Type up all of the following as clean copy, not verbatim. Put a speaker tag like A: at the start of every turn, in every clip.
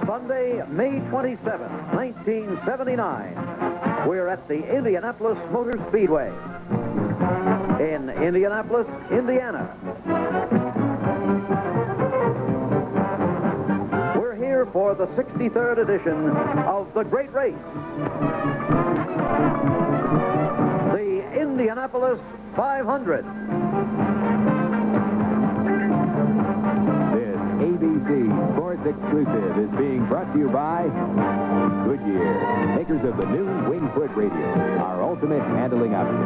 A: Sunday, May 27, 1979. We're at the Indianapolis Motor Speedway in Indianapolis, Indiana. We're here for the 63rd edition of the Great Race, the Indianapolis 500.
B: This ABC Sports Exclusive is being brought to you by Goodyear, makers of the new Wingfoot radio, our ultimate handling option.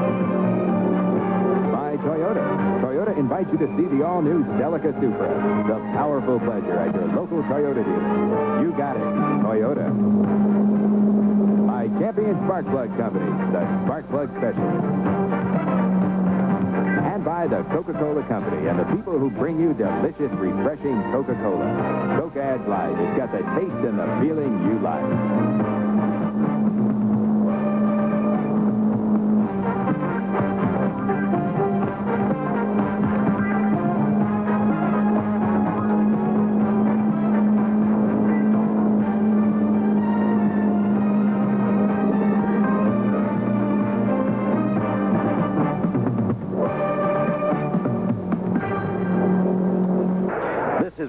B: By Toyota. Toyota invites you to see the all-new Celica Supra, the powerful pleasure at your local Toyota dealer. You got it, Toyota. By Champion Spark Plug Company, the Spark Plug Specialist. And by the Coca-Cola Company and the people who bring you delicious, refreshing Coca-Cola. Coke adds life. It's got the taste and the feeling you like.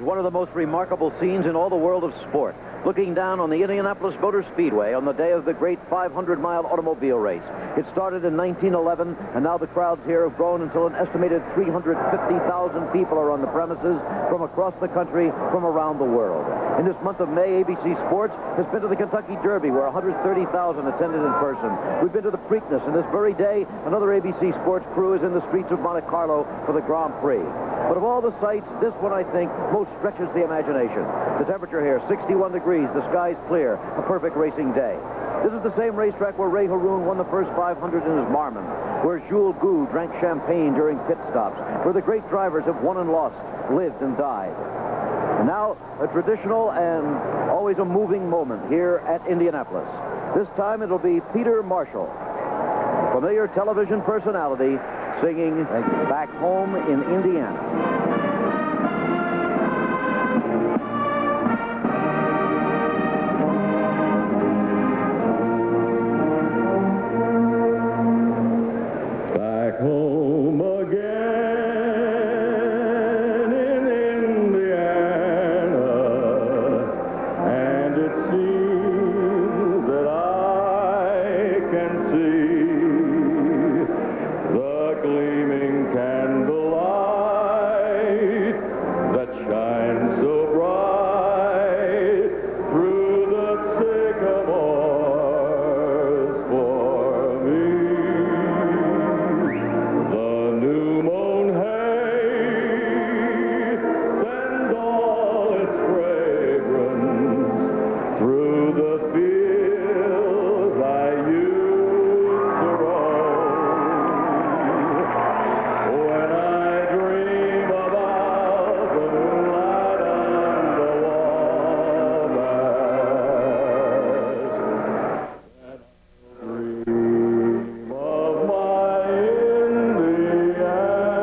A: One of the most remarkable scenes in all the world of sport. Looking down on the Indianapolis Motor Speedway on the day of the great 500-mile automobile race. It started in 1911, and now the crowds here have grown until an estimated 350,000 people are on the premises from across the country, from around the world. In this month of May, ABC Sports has been to the Kentucky Derby, where 130,000 attended in person. We've been to the Preakness, and this very day, another ABC Sports crew is in the streets of Monte Carlo for the Grand Prix. But of all the sights, this one, I think, most stretches the imagination. The temperature here, 61 degrees, the sky's clear, a perfect racing day. This is the same racetrack where Ray Haroon won the first 500 in his Marmon, where Jules Gou drank champagne during pit stops, where the great drivers have won and lost, lived and died. And now, a traditional and always a moving moment here at Indianapolis. This time it'll be Peter Marshall, a familiar television personality, singing Back Home in Indiana.
C: Back home again in Indiana, and it seems that I can see the gleaming candlelight that shines so bright through the sycamores for me. The new mown hay sends all its fragrance through the fields I used to roam. When I dream about the moonlight and the wabash, dream of my Indiana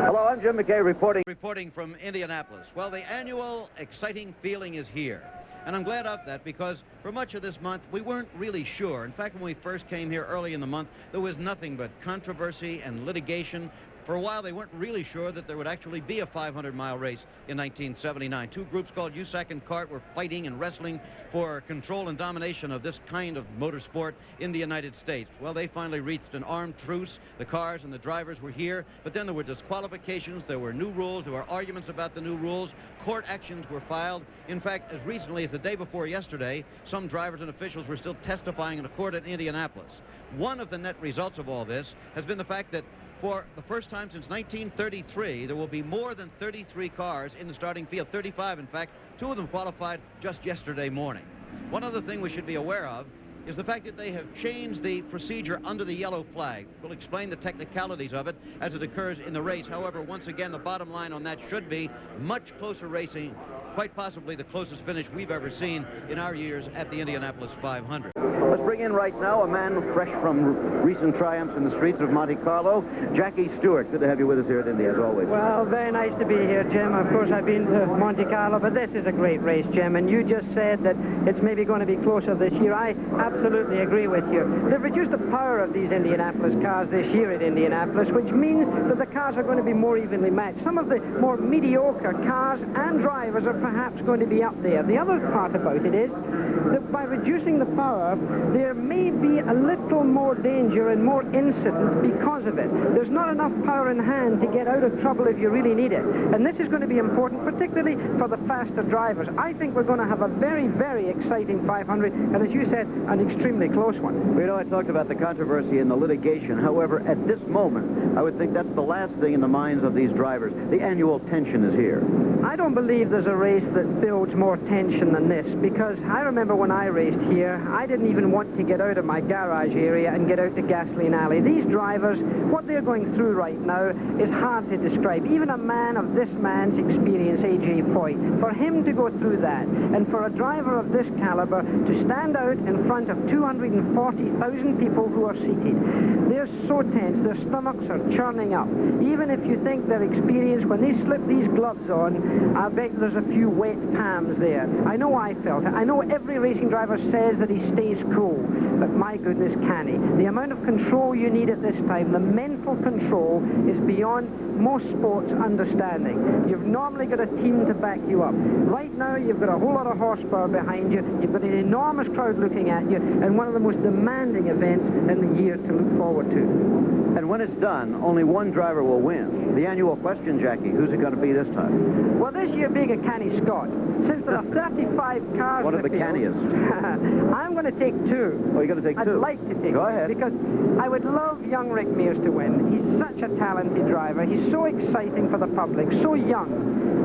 A: Hello, I'm Jim McKay
D: Reporting from Indianapolis. Well, the annual exciting feeling is here. And I'm glad of that, because for much of this month, we weren't really sure. In fact, when we first came here early in the month, there was nothing but controversy and litigation. For a while, they weren't really sure that there would actually be a 500-mile race in 1979. Two groups called USAC and CART were fighting and wrestling for control and domination of this kind of motorsport in the United States. Well, they finally reached an armed truce. The cars and the drivers were here, but then there were disqualifications, there were new rules, there were arguments about the new rules, court actions were filed. In fact, as recently as the day before yesterday, some drivers and officials were still testifying in a court in Indianapolis. One of the net results of all this has been the fact that for the first time since 1933, there will be more than 33 cars in the starting field, 35 in fact. Two of them qualified just yesterday morning. One other thing we should be aware of, is the fact that they have changed the procedure under the yellow flag. We'll explain the technicalities of it as it occurs in the race. However, once again, the bottom line on that should be much closer racing, quite possibly the closest finish we've ever seen in our years at the Indianapolis 500.
A: Let's bring in right now a man fresh from recent triumphs in the streets of Monte Carlo, Jackie Stewart. Good to have you with us here at Indy, as always.
E: Well, very nice to be here, Jim. Of course, I've been to Monte Carlo, but this is a great race, Jim, and you just said that it's maybe going to be closer this year. I absolutely agree with you. They've reduced the power of these Indianapolis cars this year at Indianapolis, which means that the cars are going to be more evenly matched. Some of the more mediocre cars and drivers are perhaps going to be up there. The other part about it is that by reducing the power, there may be a little more danger and more incident because of it. There's not enough power in hand to get out of trouble if you really need it. And this is going to be important, particularly for the faster drivers. I think we're going to have a very, very exciting 500, and as you said, an extremely close one.
A: Well, you know, I talked about the controversy and the litigation. However, at this moment, I would think that's the last thing in the minds of these drivers. The annual tension is here.
E: I don't believe there's a race that builds more tension than this, because I remember when I raced here, I didn't even want to get out of my garage area and get out to Gasoline Alley. These drivers, what they're going through right now is hard to describe. Even a man of this man's experience, A.J. Foyt, for him to go through that, and for a driver of this caliber to stand out in front of 240,000 people who are seated, they're so tense, their stomachs are churning up. Even if you think they're experienced, when they slip these gloves on, I bet there's a few wet palms there. I know I felt it. I know every racing driver says that he stays cool, but my goodness, can he? The amount of control you need at this time, the mental control, is beyond most sports understanding. You've normally got a team to back you up. Right now, you've got a whole lot of horsepower behind you, you've got an enormous crowd looking at you, and one of the most demanding events in the year to look forward to.
A: And when it's done, only one driver will win. The annual question, Jackie, who's it going to be this time?
E: Well, this year being a Canny Scott, since there are 35 cars
A: One of the
E: field,
A: canniest.
E: I'm going to take two.
A: Oh, you're going to take two?
E: I'd like to take
A: Go
E: two,
A: ahead.
E: because I would love young Rick Mears to win. He's such a talented driver. He's so exciting for the public, so young,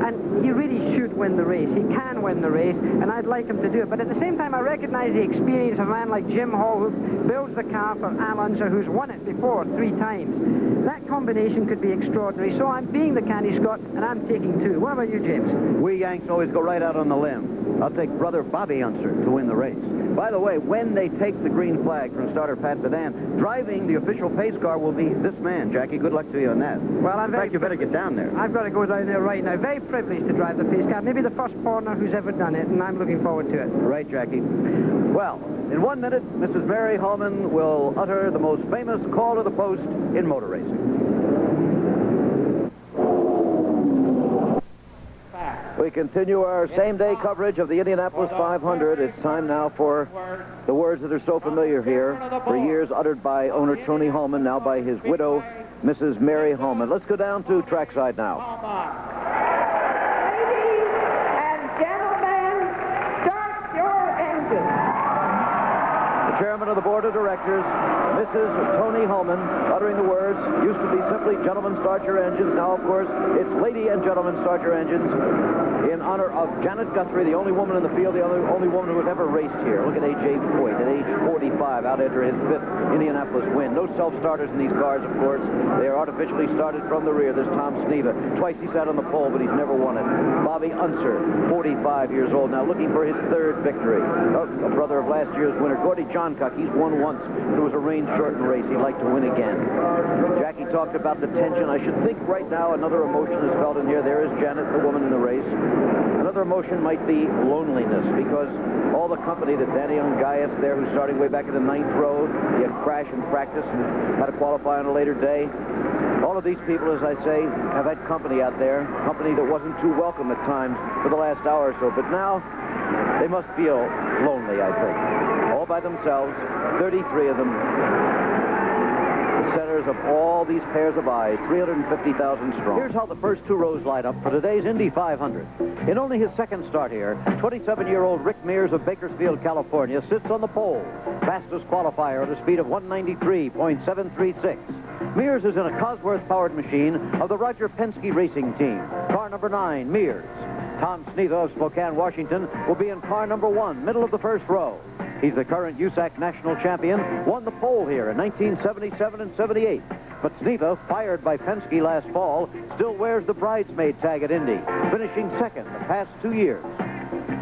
E: and he really should win the race. He can win the race, and I'd like him to do it. But at the same time, I recognize the experience of a man like Jim Hall, who builds the car for Al Unser, who's won it before 3 times. That combination could be extraordinary. So I'm being the Canny Scott, and I'm taking two. What about you, James?
A: We Yanks always go right out on the limb. I'll take brother Bobby Unser to win the race. By the way, when they take the green flag from starter Pat Sedan, driving the official pace car will be this man. Jackie, good luck to you on that.
E: Well,
A: in fact, you better get down there.
E: I've got to go down there right now. Very privileged to drive the pace car. Maybe the first foreigner who's ever done it, and I'm looking forward to it.
A: Right, Jackie. Well, in 1 minute, Mrs. Mary Holman will utter the most famous call to the post in motor racing. We continue our same-day coverage of the Indianapolis 500. It's time now for the words that are so familiar here, for years uttered by owner Tony Holman, now by his widow, Mrs. Mary Holman. Let's go down to trackside now.
F: Ladies and gentlemen, start your engines.
A: The chairman of the board of directors, Mrs. Tony Holman, uttering the words, used to be simply gentlemen start your engines. Now, of course, it's lady and gentlemen start your engines, in honor of Janet Guthrie, the only woman in the field, the only woman who has ever raced here. Look at A.J. Foyt at age 45, out enter his 5th Indianapolis win. No self-starters in these cars, of course. They are artificially started from the rear. There's Tom Sneva. Twice he sat on the pole, but he's never won it. Bobby Unser, 45 years old now, looking for his 3rd victory. A brother of last year's winner, Gordy Johncock. He's won once, but it was a rain-shortened race. He'd like to win again. Jackie talked about the tension. I should think right now another emotion is felt in here. There is Janet, the woman in the race. Another emotion might be loneliness, because all the company that Danny Ungaius there, who's starting way back in the 9th row, he had crash in practice and had to qualify on a later day. All of these people, as I say, have had company out there, company that wasn't too welcome at times for the last hour or so, but now they must feel lonely, I think. All by themselves, 33 of them. The centers of all these pairs of eyes, 350,000 strong. Here's how the first 2 rows light up for today's Indy 500. In only his 2nd start here, 27-year-old Rick Mears of Bakersfield, California, sits on the pole. Fastest qualifier at a speed of 193.736. Mears is in a Cosworth-powered machine of the Roger Penske racing team. Car number 9, Mears. Tom Sneva of Spokane, Washington, will be in car number 1, middle of the first row. He's the current USAC national champion, won the pole here in 1977 and 78. But Sneva, fired by Penske last fall, still wears the bridesmaid tag at Indy, finishing second the past 2 years.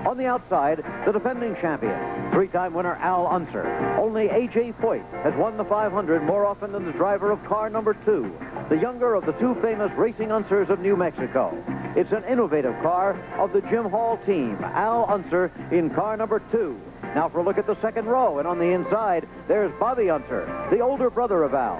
A: On the outside, the defending champion, three-time winner Al Unser. Only A.J. Foyt has won the 500 more often than the driver of car number 2, the younger of the two famous racing Unsers of New Mexico. It's an innovative car of the Jim Hall team, Al Unser in car number 2. Now for a look at the second row, and on the inside, there's Bobby Unser, the older brother of Al.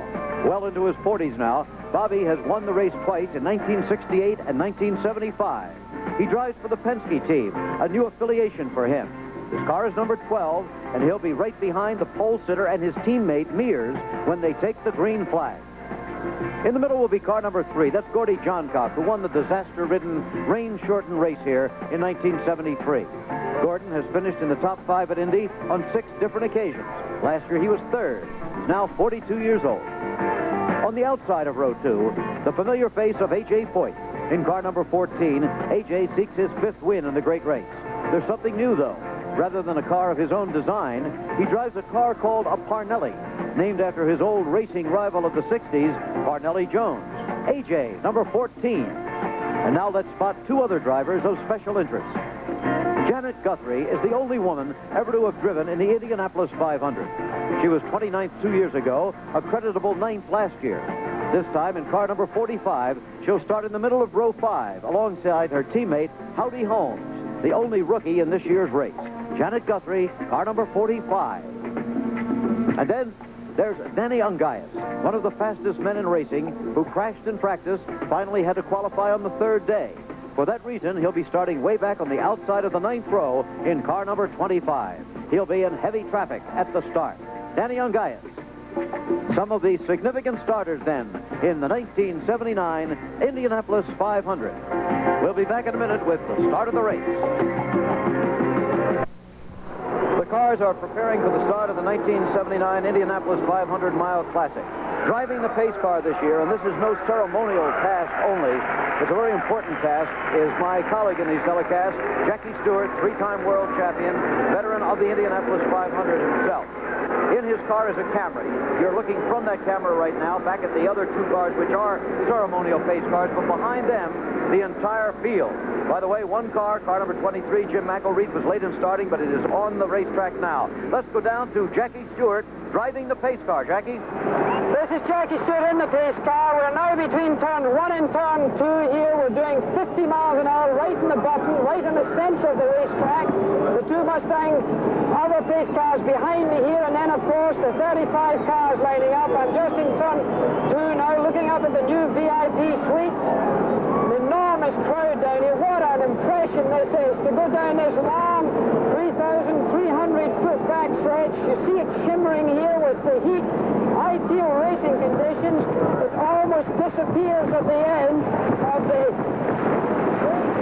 A: Well into his 40s now, Bobby has won the race twice in 1968 and 1975. He drives for the Penske team, a new affiliation for him. His car is number 12, and he'll be right behind the pole sitter and his teammate, Mears, when they take the green flag. In the middle will be car number 3. That's Gordy Johncock, who won the disaster-ridden, rain-shortened race here in 1973. Gordon has finished in the top 5 at Indy on 6 different occasions. Last year he was 3rd. He's now 42 years old. On the outside of row 2, the familiar face of A.J. Foyt. In car number 14, A.J. seeks his 5th win in the great race. There's something new, though. Rather than a car of his own design, he drives a car called a Parnelli, named after his old racing rival of the 60s, Parnelli Jones. A.J., number 14. And now let's spot 2 other drivers of special interest. Janet Guthrie is the only woman ever to have driven in the Indianapolis 500. She was 29th 2 years ago, a creditable 9th last year. This time in car number 45, she'll start in the middle of row 5 alongside her teammate, Howdy Holmes, the only rookie in this year's race. Janet Guthrie, car number 45. And then there's Danny Ungaius, one of the fastest men in racing, who crashed in practice, finally had to qualify on the 3rd day. For that reason, he'll be starting way back on the outside of the 9th row in car number 25. He'll be in heavy traffic at the start. Danny Ungaius. Some of the significant starters then in the 1979 Indianapolis 500. We'll be back in a minute with the start of the race. The cars are preparing for the start of the 1979 Indianapolis 500-mile Classic. Driving the pace car this year, and this is no ceremonial task only, it's a very important task, is my colleague in these telecasts, Jackie Stewart, 3-time world champion, veteran of the Indianapolis 500 himself. In his car is a camera. You're looking from that camera right now back at the other 2 cars, which are ceremonial pace cars, but behind them, the entire field. By the way, one car, car number 23, Jim McElreath, was late in starting, but it is on the racetrack now. Let's go down to Jackie Stewart driving the pace car. Jackie?
E: This is Jackie Stewart in the pace car. We're now between turn 1 and turn 2 here. We're doing 50 miles an hour right in the button, right in the center of the racetrack. The 2 Mustang other pace cars behind me here, and then, of course, the 35 cars lining up. I'm just in turn 2 now, looking up at the new VIP suites. An enormous crowd down here. What an impression this is, to go down this long 3,300-foot back stretch. You see it shimmering here with the heat. Ideal racing conditions. It almost disappears at the end of the race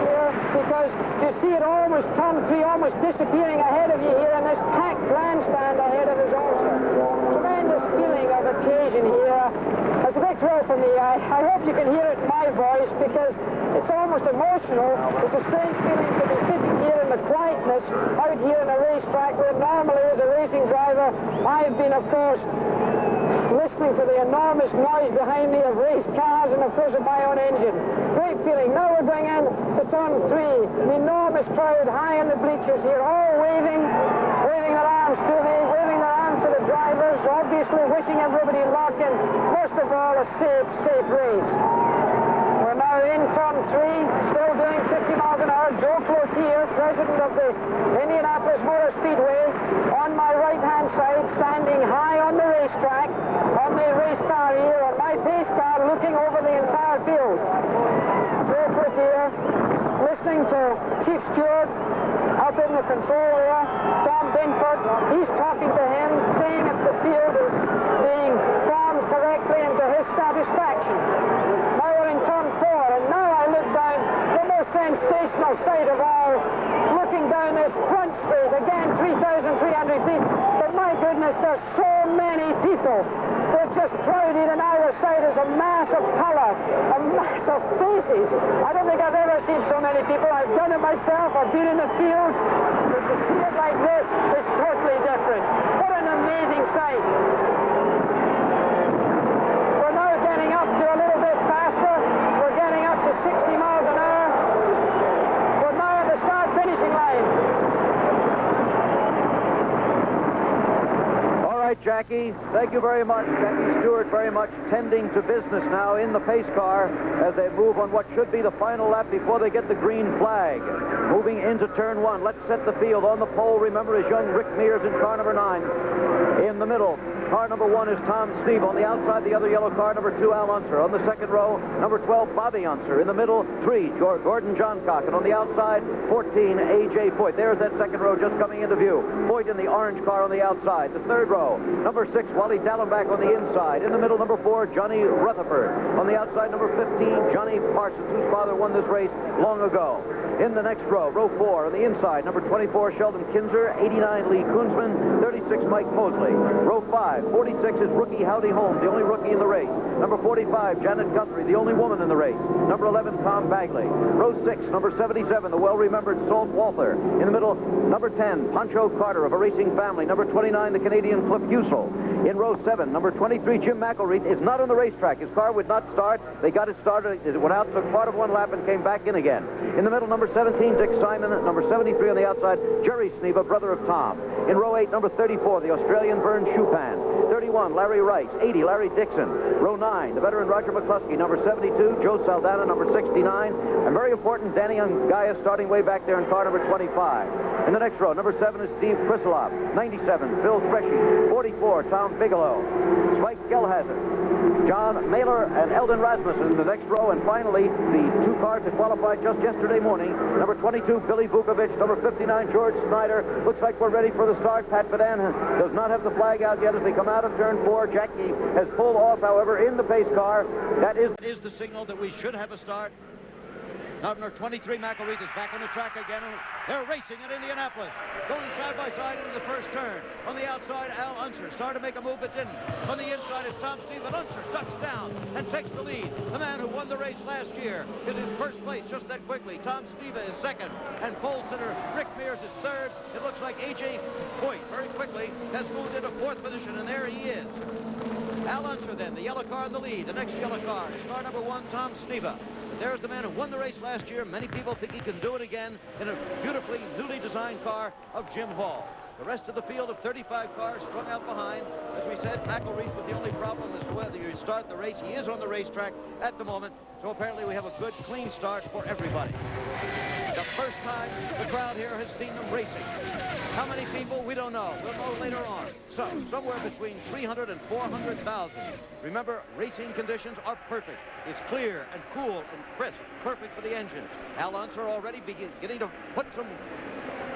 E: here, because you see it almost turn 3, almost disappearing ahead of you here, and this packed grandstand ahead of us also. Tremendous feeling of occasion here. It's a big thrill for me. I hope you can hear it in my voice, because it's almost emotional. It's a strange feeling to be sitting here in the quietness out here in a racetrack where normally as a racing driver I've been, of course, listening to the enormous noise behind me of race cars and, of course, of my own engine. Great feeling. Now we're going in to turn 3. An enormous crowd high in the bleachers here, all waving their arms to me, waving their arms to the drivers, obviously wishing everybody luck and, most of all, a safe race. We're now in turn 3, still doing 50 miles an hour. Joe Cloutier, president of the Indianapolis Motor Speedway, on my right-hand side, standing high on the racetrack, on the race car here, on my pace car, looking over the entire field. Joe Cloutier, listening to Chief Stewart up in the control area, Tom Binford. He's talking to him, saying that the field is being formed correctly and to his satisfaction. Now we're in turn 4, and now I look down the most sensational sight of all, looking down this front street, again 3,300 feet, but my goodness, there's so many people. They're just crowded, and out of sight is a mass of color, a mass of faces. I don't think I've ever seen so many people. I've done it myself. I've been in the field. But to see it like this is totally different. What an amazing sight. We're now getting up to a little bit faster. We're getting up to 60 miles an hour. We're now at the start-finishing line.
A: All right, Jackie, thank you very much. Jackie Stewart very much tending to business now in the pace car as they move on what should be the final lap before they get the green flag. Moving into turn one. Let's set the field. On the pole, remember, is young Rick Mears in car number 9. In the middle, car number 1 is Tom Steve. On the outside, the other yellow car, number 2, Al Unser. On the second row, number 12, Bobby Unser. In the middle, 3, Gordon Johncock. And on the outside, 14, A.J. Foyt. There's that second row just coming into view. Foyt in the orange car on the outside. The third row, number 6, Wally Dallenbach on the inside. In the middle, number 4, Johnny Rutherford. On the outside, number 15, Johnny Parsons, whose father won this race long ago. In the next row, row 4, on the inside, number 24, Sheldon Kinzer, 89, Lee Koonsman, 36, Mike Mosley. Row 5, 46 is rookie Howdy Holmes, the only rookie in the race. Number 45, Janet Guthrie, the only woman in the race. Number 11, Tom Bagley. Row 6, number 77, the well-remembered Salt Walther. In the middle, number 10, Pancho Carter of a racing family. Number 29, the Canadian Cliff Husel. In row 7, number 23, Jim McElreath is not on the racetrack. His car would not start. They got it started. It went out, took part of one lap, and came back in again. In the middle, number 17, Dick Simon. Number 73 on the outside, Jerry Sneva, brother of Tom. In row 8, number 34, the Australian Vern Schupan. 31, Larry Rice. 80, Larry Dixon. Row 9, the veteran Roger McCluskey. Number 72, Joe Saldana. Number 69, and very important, Danny Ungaya starting way back there in car number 25. In the next row, number 7 is Steve Krisolov. 97, Phil Freshy. 44, Tom Bigelow. Spike Gelhazer, John Mailer, and Eldon Rasmussen in the next row. And finally, the 2 cars that qualified just yesterday morning. Number 22, Billy Vukovic. Number 59, George Snyder. Looks like we're ready for the start. Pat Badan does not have the flag out yet as they come out of turn 4. Jackie has pulled off, however, in the pace car. That is
D: the signal that we should have a start. Number 23, McElreath, is back on the track again. They're racing at Indianapolis, going side by side into the first turn. On the outside, Al Unser started to make a move but didn't. On the inside is Tom Steve, but Unser ducks down and takes the lead. The man who won the race last year is in first place just that quickly. Tom Steve is second, and pole sitter Rick Mears is third. It looks like A.J. Foyt very quickly has moved into 4th position, and there he is. Al Unser then, the yellow car in the lead. The next yellow car is car number 1, Tom Sneva. There's the man who won the race last year. Many people think he can do it again in a beautifully, newly designed car of Jim Hall. The rest of the field of 35 cars strung out behind. As we said, McElreath with the only problem as to whether you start the race. He is on the racetrack at the moment, so apparently we have a good, clean start for everybody. The first time the crowd here has seen them racing. How many people? We don't know. We'll know later on. So, somewhere between 300 and 400,000. Remember, racing conditions are perfect. It's clear and cool and crisp, perfect for the engine. Al Unser already beginning to put some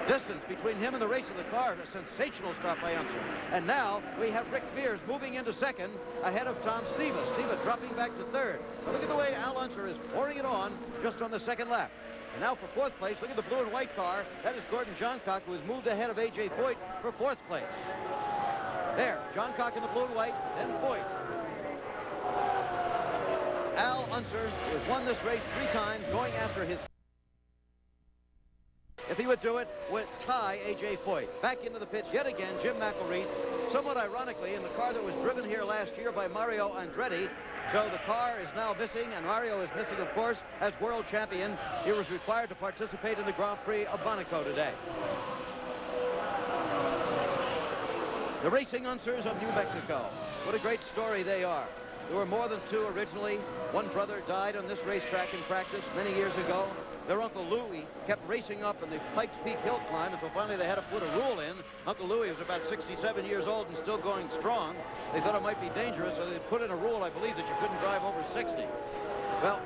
D: distance between him and the race of the car. A sensational start by Unser. And now we have Rick Mears moving into second ahead of Tom Steva. Steva dropping back to third. But look at the way Al Unser is pouring it on just on the second lap. And now for 4th place, look at the blue and white car. That is Gordon Johncock, who has moved ahead of A.J. Foyt for 4th place. There, Johncock in the blue and white, then Foyt. Al Unser, who has won this race 3 times, going after his... If he would do it, would tie A.J. Foyt. Back into the pits yet again, Jim McElreath. Somewhat ironically, in the car that was driven here last year by Mario Andretti. So the car is now missing, and Mario is missing, of course, as world champion. He was required to participate in the Grand Prix of Monaco today. The Racing Unsers of New Mexico. What a great story they are. There were more than 2 originally. One brother died on this racetrack in practice many years ago. Their Uncle Louie kept racing up in the Pikes Peak hill climb until finally they had to put a rule in. Uncle Louie was about 67 years old and still going strong. They thought it might be dangerous, so they put in a rule, I believe, that you couldn't drive over 60. Well,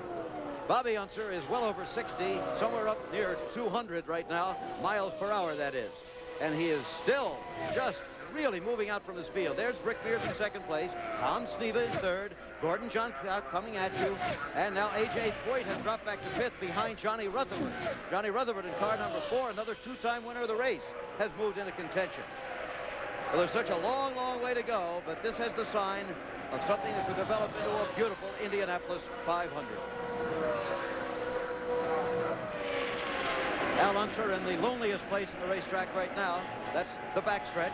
D: Bobby Unser is well over 60, somewhere up near 200 right now, miles per hour, that is. And he is still just really moving out from his field. There's Rick Mears in second place. Tom Sneva in third. Gordon Johncock coming at you. And now A.J. Foyt has dropped back to 5th behind Johnny Rutherford. Johnny Rutherford in car number 4, another 2-time winner of the race, has moved into contention. Well, there's such a long, long way to go, but this has the sign of something that could develop into a beautiful Indianapolis 500. Al Unser in the loneliest place in the racetrack right now. That's the backstretch.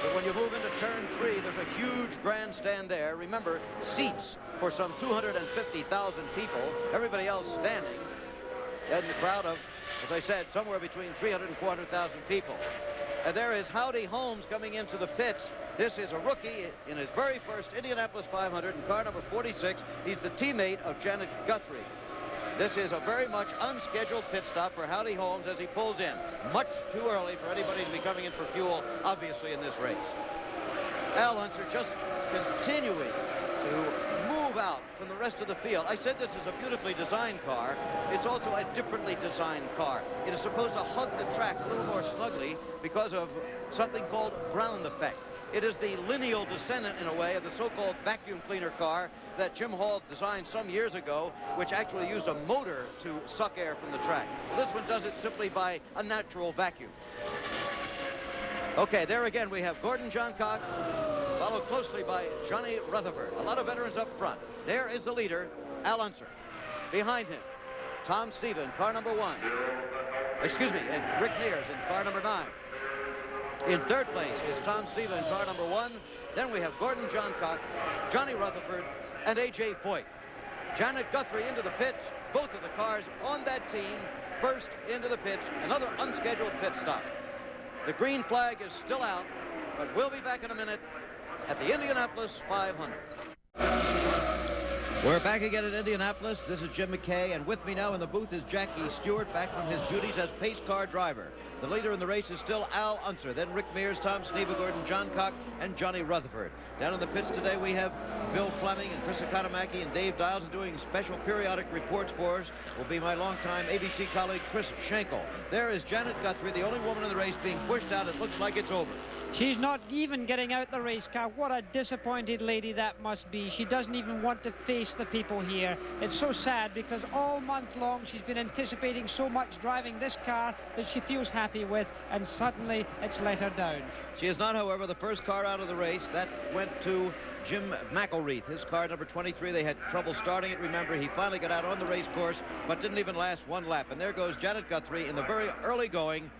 D: But when you move into turn 3, there's a huge grandstand there. Remember, seats for some 250,000 people. Everybody else standing. And the crowd of, as I said, somewhere between 300 and 400,000 people. And there is Howdy Holmes coming into the pits. This is a rookie in his very first Indianapolis 500 in car number 46. He's the teammate of Janet Guthrie. This is a very much unscheduled pit stop for Howdy Holmes as he pulls in. Much too early for anybody to be coming in for fuel, obviously, in this race. Al Unser just continuing to move out from the rest of the field. I said this is a beautifully designed car. It's also a differently designed car. It is supposed to hug the track a little more snugly because of something called ground effect. It is the lineal descendant, in a way, of the so-called vacuum cleaner car that Jim Hall designed some years ago, which actually used a motor to suck air from the track. This one does it simply by a natural vacuum. Okay, there again we have Gordon Johncock, followed closely by Johnny Rutherford. A lot of veterans up front. There is the leader, Al Unser. Behind him, Tom Steva in car number 1. Excuse me, and Rick Mears in car number 9. In third place is Tom Steva in car number 1. Then we have Gordon Johncock, Johnny Rutherford, and A.J. Foyt. Janet Guthrie into the pits. Both of the cars on that team first into the pits. Another unscheduled pit stop. The green flag is still out, but we'll be back in a minute at the Indianapolis 500. We're back again at Indianapolis. This is Jim McKay, and with me now in the booth is Jackie Stewart, back from his duties as pace car driver. The leader in the race is still Al Unser, then Rick Mears, Tom Steva, Gordon Johncock, and Johnny Rutherford. Down in the pits today we have Bill Fleming and Chris Economaki and Dave Dials, and doing special periodic reports for us will be my longtime ABC colleague Chris Schenkel. There is Janet Guthrie, the only woman in the race being pushed out. It looks like it's over.
E: She's not even getting out the race car. What a disappointed lady that must be. She doesn't even want to face the people here. It's so sad because all month long she's been anticipating so much driving this car that she feels happy with, and suddenly it's let her down.
D: She is not, however, the first car out of the race. That went to Jim McElreath, his car number 23. They had trouble starting it. Remember, he finally got out on the race course, but didn't even last one lap. And there goes Janet Guthrie in the very early going,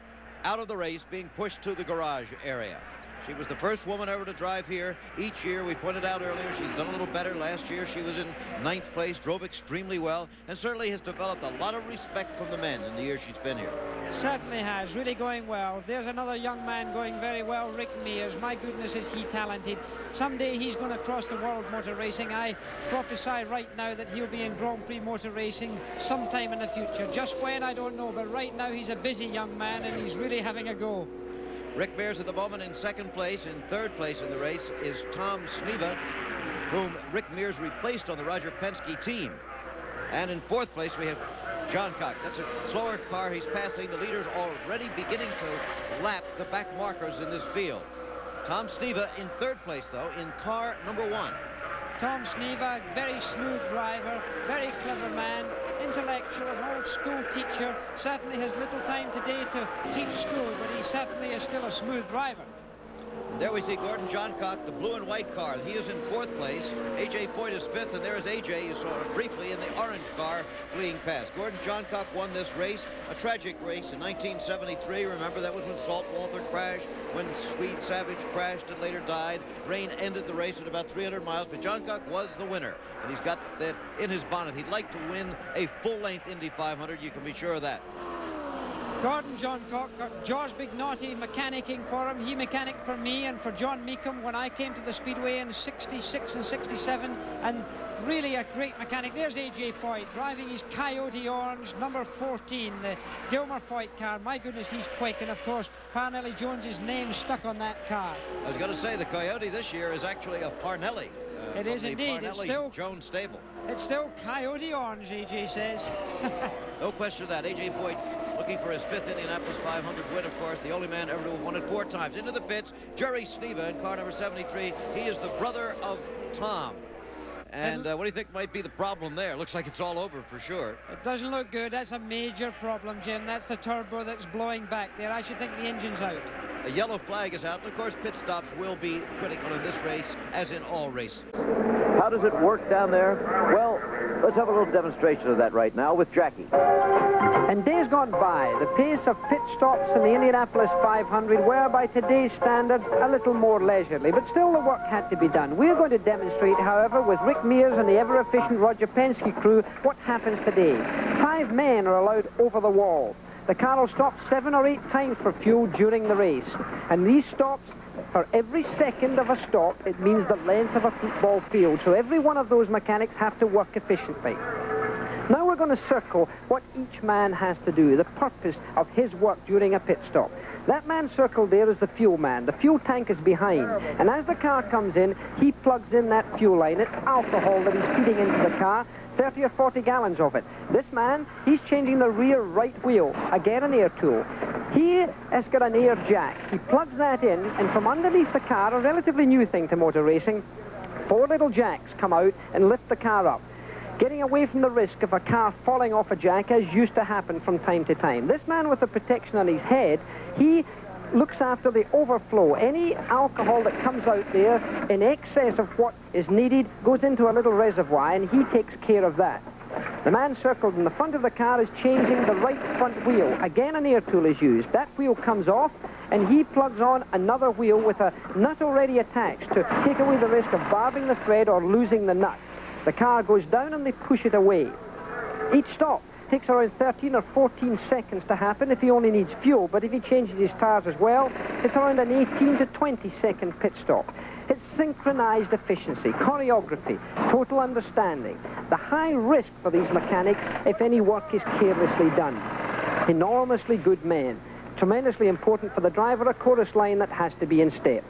D: out of the race, being pushed to the garage area. She was the first woman ever to drive here. Each year, we pointed out earlier, she's done a little better. Last year, she was in 9th place, drove extremely well, and certainly has developed a lot of respect from the men in the years she's been here.
E: Certainly has, really going well. There's another young man going very well, Rick Mears. My goodness, is he talented. Someday he's going to cross the world motor racing. I prophesy right now that he'll be in Grand Prix motor racing sometime in the future. Just when, I don't know, but right now he's a busy young man and he's really having a go.
D: Rick Mears at the moment in 2nd place. In 3rd place in the race is Tom Sneva, whom Rick Mears replaced on the Roger Penske team. And in 4th place we have Johncock. That's a slower car he's passing. The leader's already beginning to lap the back markers in this field. Tom Sneva in 3rd place, though, in car number 1.
E: Tom Sneva, very smooth driver, very clever man, intellectual, an old school teacher. Certainly has little time today to teach school, but he certainly is still a smooth driver.
D: And there we see Gordon Johncock, the blue and white car. He is in 4th place. A.J. Foyt is 5th, and there is A.J. You saw briefly in the orange car fleeing past. Gordon Johncock won this race, a tragic race in 1973. Remember, that was when Salt Walter crashed, when Swede Savage crashed and later died. Rain ended the race at about 300 miles, but Johncock was the winner. And he's got that in his bonnet. He'd like to win a full-length Indy 500. You can be sure of that.
E: Gordon Johncock got George Bignotti mechanicking for him. He mechanicked for me and for John Meekum when I came to the Speedway in 66 and 67, and really a great mechanic. There's A.J. Foyt driving his Coyote Orange, number 14, the Gilmer Foyt car. My goodness, he's quick, and of course, Parnelli Jones's name stuck on that car.
D: I was going to say, the Coyote this year is actually a Parnelli.
E: It is indeed.
D: Parnelli
E: It's still
D: Jones stable.
E: It's still Coyote Orange, A.J. says.
D: No question of that. A.J. Foyt looking for his 5th Indianapolis 500 win, of course. The only man ever to have won it 4 times. Into the pits, Jerry Sneva in car number 73. He is the brother of Tom. And what do you think might be the problem there? Looks like it's all over for sure.
E: It doesn't look good. That's a major problem, Jim. That's the turbo that's blowing back there. I should think the engine's out.
D: A yellow flag is out, and of course pit stops will be critical in this race, as in all races.
A: How does it work down there? Well, let's have a little demonstration of that right now with Jackie.
E: And days gone by, the pace of pit stops in the Indianapolis 500 were, by today's standards, a little more leisurely, but still the work had to be done. We're going to demonstrate, however, with Rick Mears and the ever-efficient Roger Penske crew, what happens today. 5 men are allowed over the wall. The car will stop 7 or 8 times for fuel during the race, and these stops, for every second of a stop, it means the length of a football field, so every one of those mechanics have to work efficiently. Now we're going to circle what each man has to do, the purpose of his work during a pit stop. That man circled there is the fuel man. The fuel tank is behind, and as the car comes in, he plugs in that fuel line. It's alcohol that he's feeding into the car, 30 or 40 gallons of it. This man, he's changing the rear right wheel, again an air tool. He has got an air jack. He plugs that in, and from underneath the car, a relatively new thing to motor racing, 4 little jacks come out and lift the car up, getting away from the risk of a car falling off a jack, as used to happen from time to time. This man with the protection on his head, he looks after the overflow. Any alcohol that comes out there in excess of what is needed goes into a little reservoir, and he takes care of that. The man circled in the front of the car is changing the right front wheel. Again, an air tool is used. That wheel comes off, and he plugs on another wheel with a nut already attached to take away the risk of barbing the thread or losing the nut. The car goes down and they push it away. Each stop takes around 13 or 14 seconds to happen if he only needs fuel, but if he changes his tires as well, it's around an 18 to 20 second pit stop. It's synchronized efficiency, choreography, total understanding. The high risk for these mechanics if any work is carelessly done. Enormously good men. Tremendously important for the driver, a chorus line that has to be in step.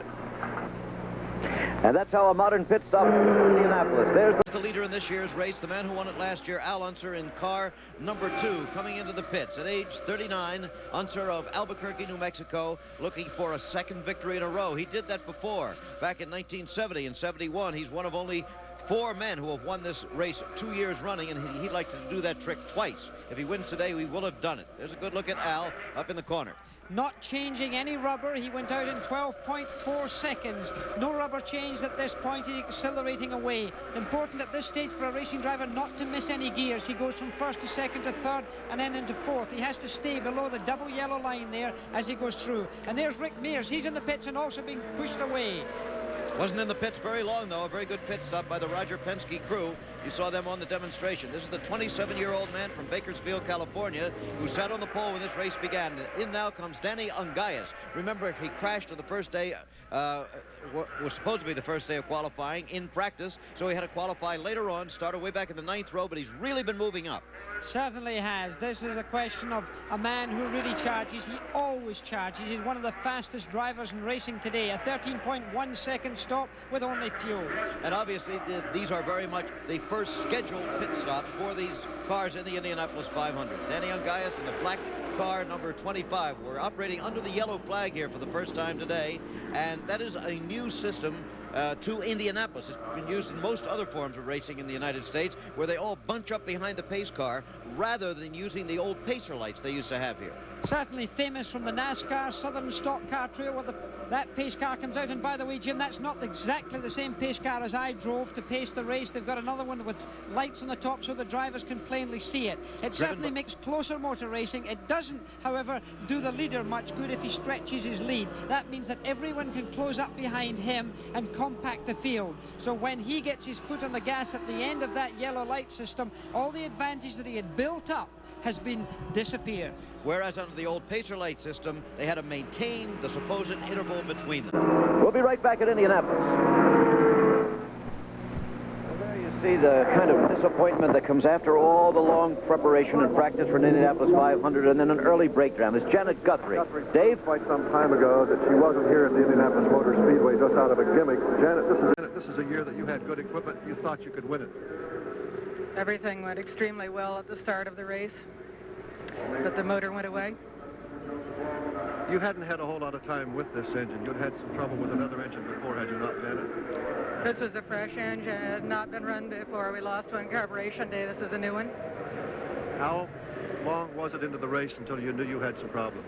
A: And that's how a modern pit stop in Indianapolis. There's
D: the leader in this year's race, the man who won it last year, Al Unser, in car number 2, coming into the pits at age 39. Unser of Albuquerque, New Mexico, looking for a second victory in a row. He did that before, back in 1970 and 71. He's one of only 4 men who have won this race 2 years running, and he'd like to do that trick twice. If he wins today, we will have done it. There's a good look at Al up in the corner.
G: Not changing any rubber. He went out in 12.4 seconds. No rubber changed at this point. He's accelerating away. Important at this stage for a racing driver not to miss any gears. He goes from first to second to third and then into fourth. He has to stay below the double yellow line there as he goes through. And there's Rick Mears. He's in the pits and also being pushed away.
D: Wasn't in the pits very long, though. A very good pit stop by the Roger Penske crew. You saw them on the demonstration. This is the 27-year-old man from Bakersfield, California, who sat on the pole when this race began. In now comes Danny Ungaias. Remember, he crashed on the first day, was supposed to be the first day of qualifying in practice, so he had to qualify later on, started way back in the 9th row, but he's really been moving up.
G: Certainly has. This is a question of a man who really charges. He always charges. He's one of the fastest drivers in racing today. A 13.1 second stop with only fuel.
D: And obviously, these are very much the first scheduled pit stops for these cars in the Indianapolis 500. Danny Ungaias in the black car number 25. We're operating under the yellow flag here for the first time today, and that is a new system to Indianapolis. It's been used in most other forms of racing in the United States, where they all bunch up behind the pace car rather than using the old pacer lights they used to have here.
G: Certainly famous from the NASCAR Southern Stock Car Trail, where that pace car comes out. And by the way, Jim, that's not exactly the same pace car as I drove to pace the race. They've got another one with lights on the top so the drivers can plainly see it. It certainly makes closer motor racing. It doesn't, however, do the leader much good if he stretches his lead. That means that everyone can close up behind him and compact the field. So when he gets his foot on the gas at the end of that yellow light system, all the advantage that he had built up has been disappeared.
D: Whereas under the old pacer light system, they had to maintain the supposed interval between them.
A: We'll be right back at Indianapolis. Well, there you see the kind of disappointment that comes after all the long preparation and practice for an Indianapolis 500 and then an early breakdown. It's Janet Guthrie. Dave?
H: Quite some time ago that she wasn't here at the Indianapolis Motor Speedway just out of a gimmick. Janet, this is a year that you had good equipment. You thought you could win it.
I: Everything went extremely well at the start of the race, but the motor went away.
H: You hadn't had a whole lot of time with this engine. You'd had some trouble with another engine before, had you not, Janet?
I: This was a fresh engine. It had not been run before. We lost one carburation day. This is a new one.
H: How long was it into the race until you knew you had some problems?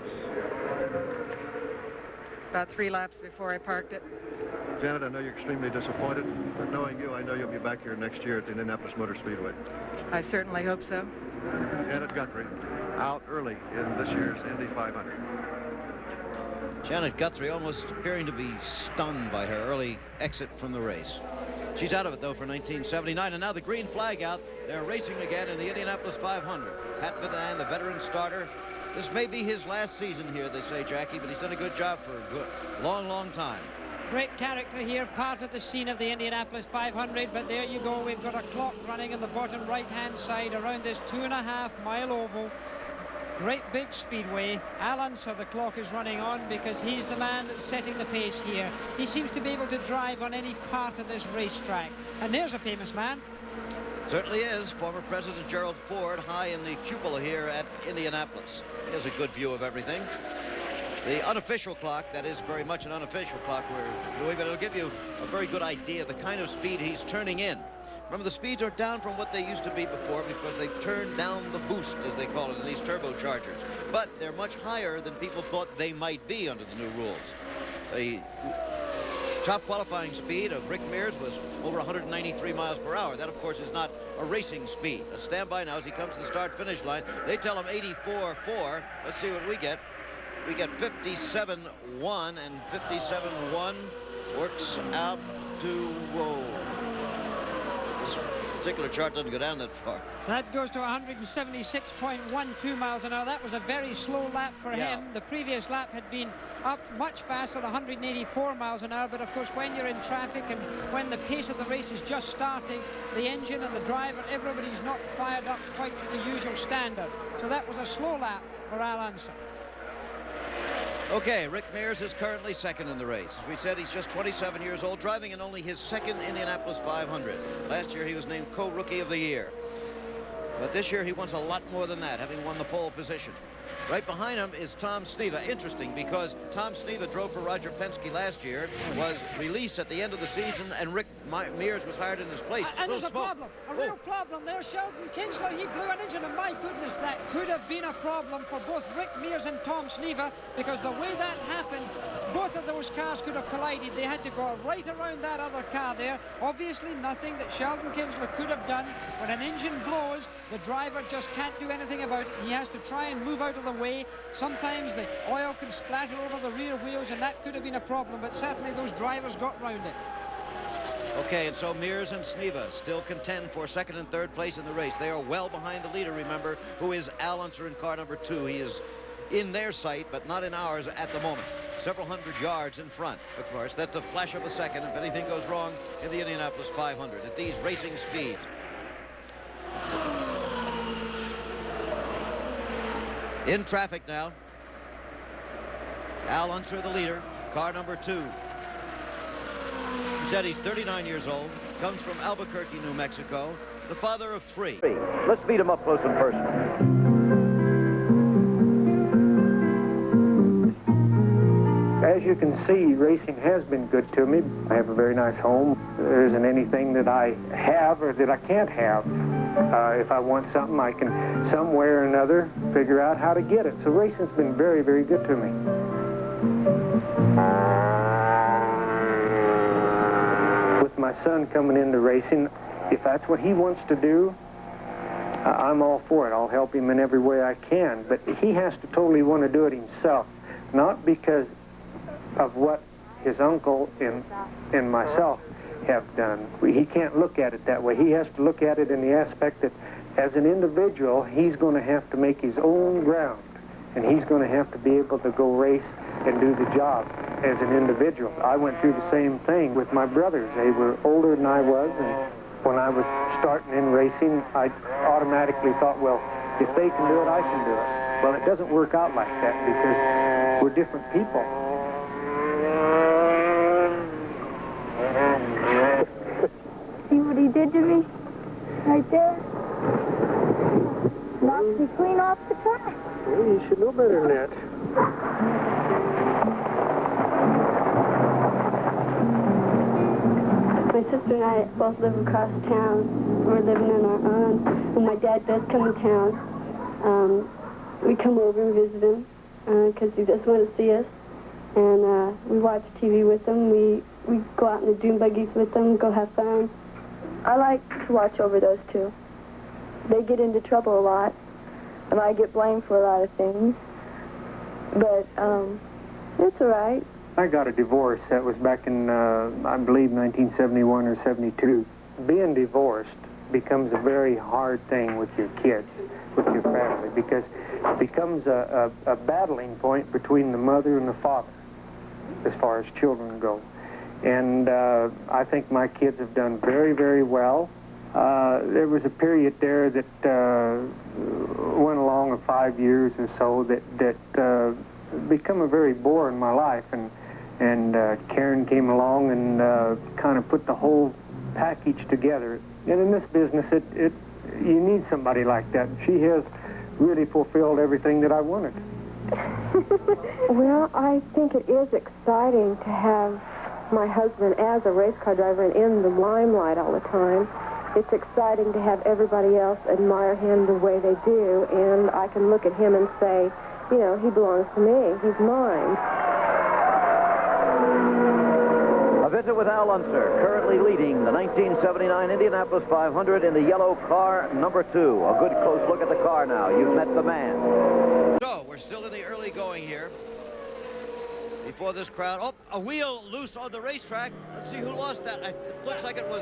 I: about 3 laps before I parked it.
H: Janet, I know you're extremely disappointed, but knowing you, I know you'll be back here next year at the Indianapolis Motor Speedway.
I: I certainly hope so.
H: Janet Guthrie, out early in this year's Indy 500.
D: Janet Guthrie almost appearing to be stunned by her early exit from the race. She's out of it, though, for 1979, and now the green flag out. They're racing again in the Indianapolis 500. Pat Vidan, the veteran starter. This may be his last season here, they say, Jackie, but he's done a good job for a good, long time.
G: Great character here, part of the scene of the Indianapolis 500, but there you go. We've got a clock running on the bottom right-hand side around this 2.5-mile oval. Great big speedway. Al Unser, the clock is running on because he's the man that's setting the pace here. He seems to be able to drive on any part of this racetrack. And there's a famous man.
D: Certainly is. Former President Gerald Ford high in the cupola here at Indianapolis. He has a good view of everything. The unofficial clock, that is very much an unofficial clock we're doing, but it'll give you a very good idea of the kind of speed he's turning in. Remember, the speeds are down from what they used to be before because they've turned down the boost, as they call it, in these turbochargers. But they're much higher than people thought they might be under the new rules. The top qualifying speed of Rick Mears was over 193 miles per hour. That, of course, is not a racing speed. Now, stand by now as he comes to the start-finish line. They tell him 84.4. Let's see what we get. We get 57.1, and 57.1 works out to, whoa. This particular chart doesn't go down that far.
G: That goes to 176.12 miles an hour. That was a very slow lap for him. The previous lap had been up much faster, 184 miles an hour. But of course, when you're in traffic and when the pace of the race is just starting, the engine and the driver, everybody's not fired up quite to the usual standard. So that was a slow lap for Al Unser.
D: Okay, Rick Mears is currently second in the race. As we said, he's just 27 years old, driving in only his second Indianapolis 500. Last year, he was named co-rookie of the year. But this year, he wants a lot more than that, having won the pole position. Right behind him is Tom Sneva. Interesting, because Tom Sneva drove for Roger Penske last year, was released at the end of the season, and Rick Mears was hired in his place.
G: And there's a problem, a real problem there. Sheldon Kinsler, he blew an engine, and my goodness, that could have been a problem for both Rick Mears and Tom Sneva, because the way that happened, both of those cars could have collided. They had to go right around that other car there. Obviously, nothing that Sheldon Kinsler could have done. When an engine blows, the driver just can't do anything about it. He has to try and move out of the way. Sometimes the oil can splatter over the rear wheels, and that could have been a problem, but certainly those drivers got round it.
D: Okay, and so Mears and Sneva still contend for second and third place in the race. They are well behind the leader, remember, who is Al Unser in car number 2. He is in their sight, but not in ours at the moment. Several hundred yards in front. Of course, that's a flash of a second if anything goes wrong in the Indianapolis 500 at these racing speeds. In traffic now. Al Unser, the leader, car number 2. He said he's 39 years old, comes from Albuquerque, New Mexico, the father of 3.
A: Let's meet him up close and personal.
J: As you can see, racing has been good to me. I have a very nice home. There isn't anything that I have or that I can't have. If I want something, I can, somewhere or another, figure out how to get it. So racing's been very, very good to me. With my son coming into racing, if that's what he wants to do, I'm all for it. I'll help him in every way I can. But he has to totally want to do it himself, not because of what his uncle and myself have done. He can't look at it that way. He has to look at it in the aspect that as an individual, he's going to have to make his own ground, and he's going to have to be able to go race and do the job as an individual. I went through the same thing with my brothers. They were older than I was, and when I was starting in racing, I automatically thought, well, if they can do it, I can do it. Well, it doesn't work out like that because we're different people.
K: See what he did to me? Right there. Knocked me clean off the track.
J: Well, you should know better than that.
K: My sister and I both live across town. We're living on our own. When my dad does come to town, we come over and visit him because he does want to see us. and we watch TV with them. We go out in the dune buggies with them, go have fun. I like to watch over those two. They get into trouble a lot, and I get blamed for a lot of things. But it's all right.
J: I got a divorce. That was back in, I believe, 1971 or 72. Being divorced becomes a very hard thing with your kids, with your family, because it becomes a battling point between the mother and the father as far as children go. And I think my kids have done very, very well. There was a period there that went along of 5 years or so that become a very bore in my life, and Karen came along and kind of put the whole package together. And in this business, you need somebody like that. She has really fulfilled everything that I wanted.
K: Well, I think it is exciting to have my husband as a race car driver and in the limelight all the time. It's exciting to have everybody else admire him the way they do, and I can look at him and say, you know, he belongs to me. He's mine.
A: A visit with Al Unser, currently leading the 1979 Indianapolis 500 in the yellow car number 2. A good close look at the car now. You've met the man.
D: So, we're still in the early going here. Before this crowd, oh, a wheel loose on the racetrack. Let's see who lost that. It looks like it was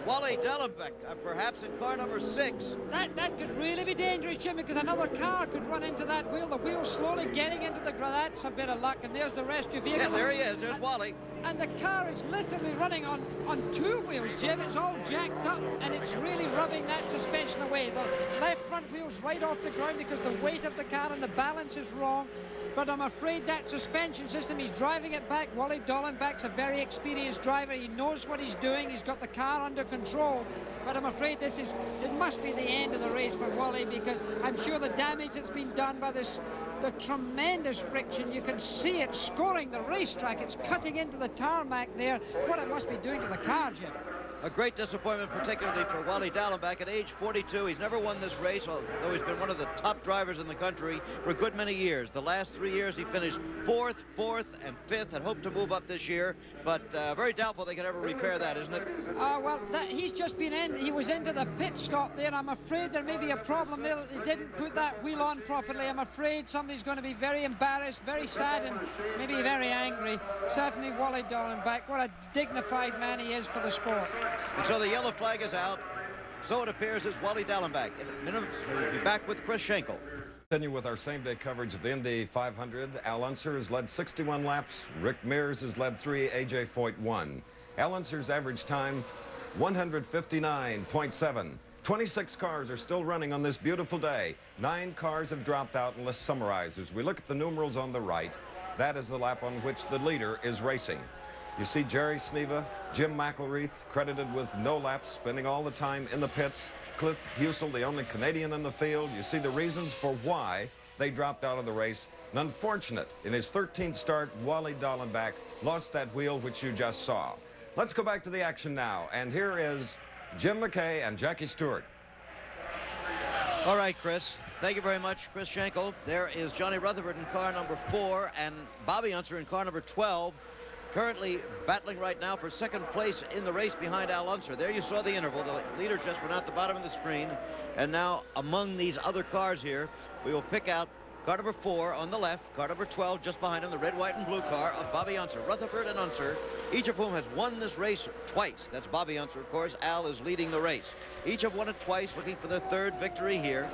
D: Wally Dallenbeck, perhaps in car number 6.
G: That could really be dangerous, Jim, because another car could run into that wheel. The wheel's slowly getting into the ground. That's a bit of luck, and there's the rescue vehicle.
D: Yeah, there he is. There's Wally.
G: And the car is literally running on 2 wheels, Jim. It's all jacked up, and it's really rubbing that suspension away. The left front wheel's right off the ground because the weight of the car and the balance is wrong. But I'm afraid that suspension system, he's driving it back. Wally Dallenbeck's a very experienced driver. He knows what he's doing. He's got the car under control. But I'm afraid it must be the end of the race for Wally, because I'm sure the damage that's been done by the tremendous friction, you can see it scoring the racetrack. It's cutting into the tarmac there. What it must be doing to the car, Jim.
D: A great disappointment, particularly for Wally Dallenbeck at age 42. He's never won this race, although he's been one of the top drivers in the country for a good many years. The last 3 years, he finished 4th, 4th, and 5th, and hoped to move up this year, but very doubtful they can ever repair that, isn't it?
G: Well, he's just been in. He was into the pit stop there. I'm afraid there may be a problem there. He didn't put that wheel on properly. I'm afraid somebody's going to be very embarrassed, very sad, and maybe very angry. Certainly Wally Dallenbeck. What a dignified man he is for the sport.
D: And so the yellow flag is out. So it appears it's Wally Dallenbeck. In a minute, we'll be back with Chris Schenkel.
L: Continue with our same-day coverage of the Indy 500. Al Unser has led 61 laps. Rick Mears has led 3. A.J. Foyt 1. Al Unser's average time, 159.7. 26 cars are still running on this beautiful day. 9 cars have dropped out, and let's summarize. As we look at the numerals on the right, that is the lap on which the leader is racing. You see Jerry Sneva, Jim McElreath, credited with no laps, spending all the time in the pits. Cliff Husel, the only Canadian in the field. You see the reasons for why they dropped out of the race. And unfortunate, in his 13th start, Wally Dallenbeck lost that wheel, which you just saw. Let's go back to the action now. And here is Jim McKay and Jackie Stewart.
D: All right, Chris. Thank you very much, Chris Schenkel. There is Johnny Rutherford in car number 4 and Bobby Unser in car number 12. Currently battling right now for second place in the race behind Al Unser. There you saw the interval. The leader just went out the bottom of the screen. And now among these other cars here, we will pick out car number 4 on the left, car number 12 just behind him, the red, white, and blue car of Bobby Unser. Rutherford and Unser, each of whom has won this race twice. That's Bobby Unser, of course. Al is leading the race. Each have won it twice, looking for their 3rd victory here.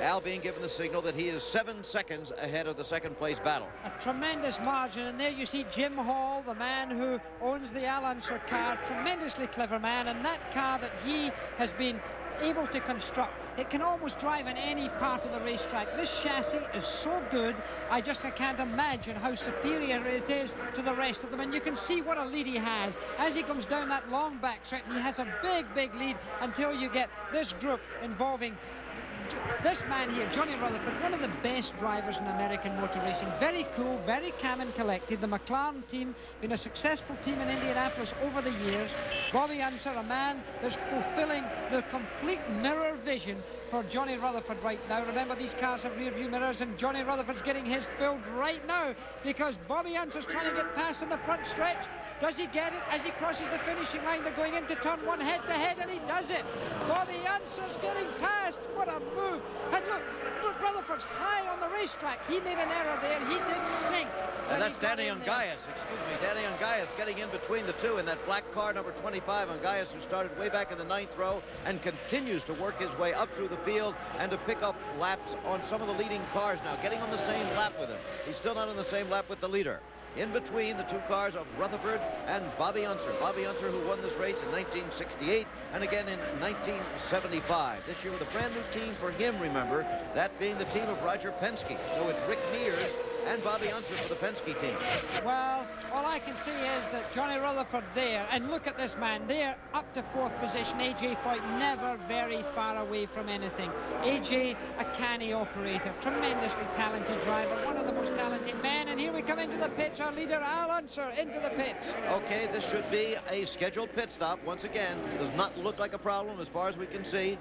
D: Al being given the signal that he is 7 seconds ahead of the second place battle.
G: A tremendous margin, and there you see Jim Hall, the man who owns the Al Unser car, tremendously clever man, and that car that he has been able to construct, it can almost drive in any part of the racetrack. This chassis is so good, I can't imagine how superior it is to the rest of them, and you can see what a lead he has. As he comes down that long backstretch, he has a big lead until you get this group involving this man here, Johnny Rutherford, one of the best drivers in American motor racing. Very cool, very calm and collected. The McLaren team, been a successful team in Indianapolis over the years. Bobby Unser, a man that's fulfilling the complete mirror vision for Johnny Rutherford right now. Remember, these cars have rear view mirrors, and Johnny Rutherford's getting his filled right now because Bobby Unser's trying to get past on the front stretch. Does he get it as he crosses the finishing line? They're going into turn one head-to-head, and he does it. Bobby Unser's getting past. What a move. And look, Rutherford's high on the racetrack. He made an error there. He didn't think.
D: And that's Danny Ungaius, Danny Ungaius getting in between the two in that black car, number 25. Ungaius, who started way back in the 9th row and continues to work his way up through the field and to pick up laps on some of the leading cars now, getting on the same lap with him. He's still not on the same lap with the leader. In between the two cars of Rutherford and Bobby Unser. Bobby Unser, who won this race in 1968 and again in 1975. This year with a brand new team for him, remember, that being the team of Roger Penske. So it's Rick Mears and Bobby Unser for the Penske team.
G: Well, all I can see is that Johnny Rutherford there, and look at this man there, up to 4th position. A.J. Foyt never very far away from anything. A.J., a canny operator, tremendously talented driver, one of the most talented men. And here we come into the pits, our leader Al Unser into the pits.
D: Okay, this should be a scheduled pit stop once again. Does not look like a problem as far as we can see.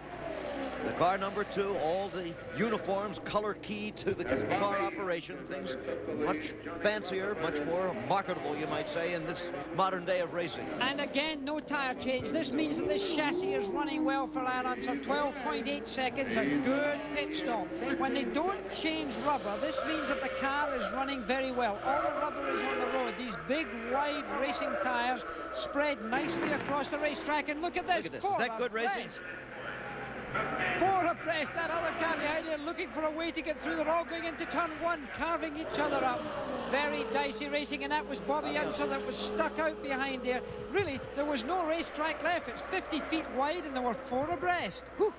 D: The car number 2, all the uniforms color key to the car operation. Things much fancier, much more marketable, you might say, in this modern day of racing.
G: And again, no tire change. This means that this chassis is running well for Al Unser. 12.8 seconds, a good pit stop. When they don't change rubber, this means that the car is running very well. All the rubber is on the road. These big, wide racing tires spread nicely across the racetrack. And look at this.
D: Look at this. Is that good racing?
G: 4 abreast, that other car behind here looking for a way to get through. They're all going into turn 1, carving each other up. Very dicey racing, and that was Bobby Unser that was stuck out behind there. Really, there was no racetrack left. It's 50 feet wide, and there were 4 abreast. Whew.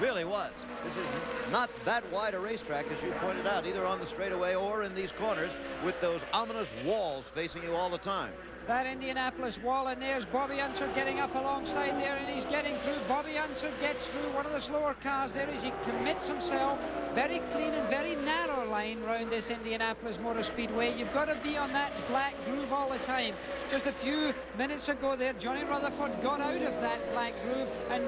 D: Really was. This is not that wide a racetrack, as you pointed out, either on the straightaway or in these corners with those ominous walls facing you all the time.
G: That Indianapolis wall, and there's Bobby Unser getting up alongside there, and he's getting through. Bobby Unser gets through one of the slower cars there as he commits himself. Very clean and very narrow line round this Indianapolis Motor Speedway. You've got to be on that black groove all the time. Just a few minutes ago there, Johnny Rutherford got out of that black groove, and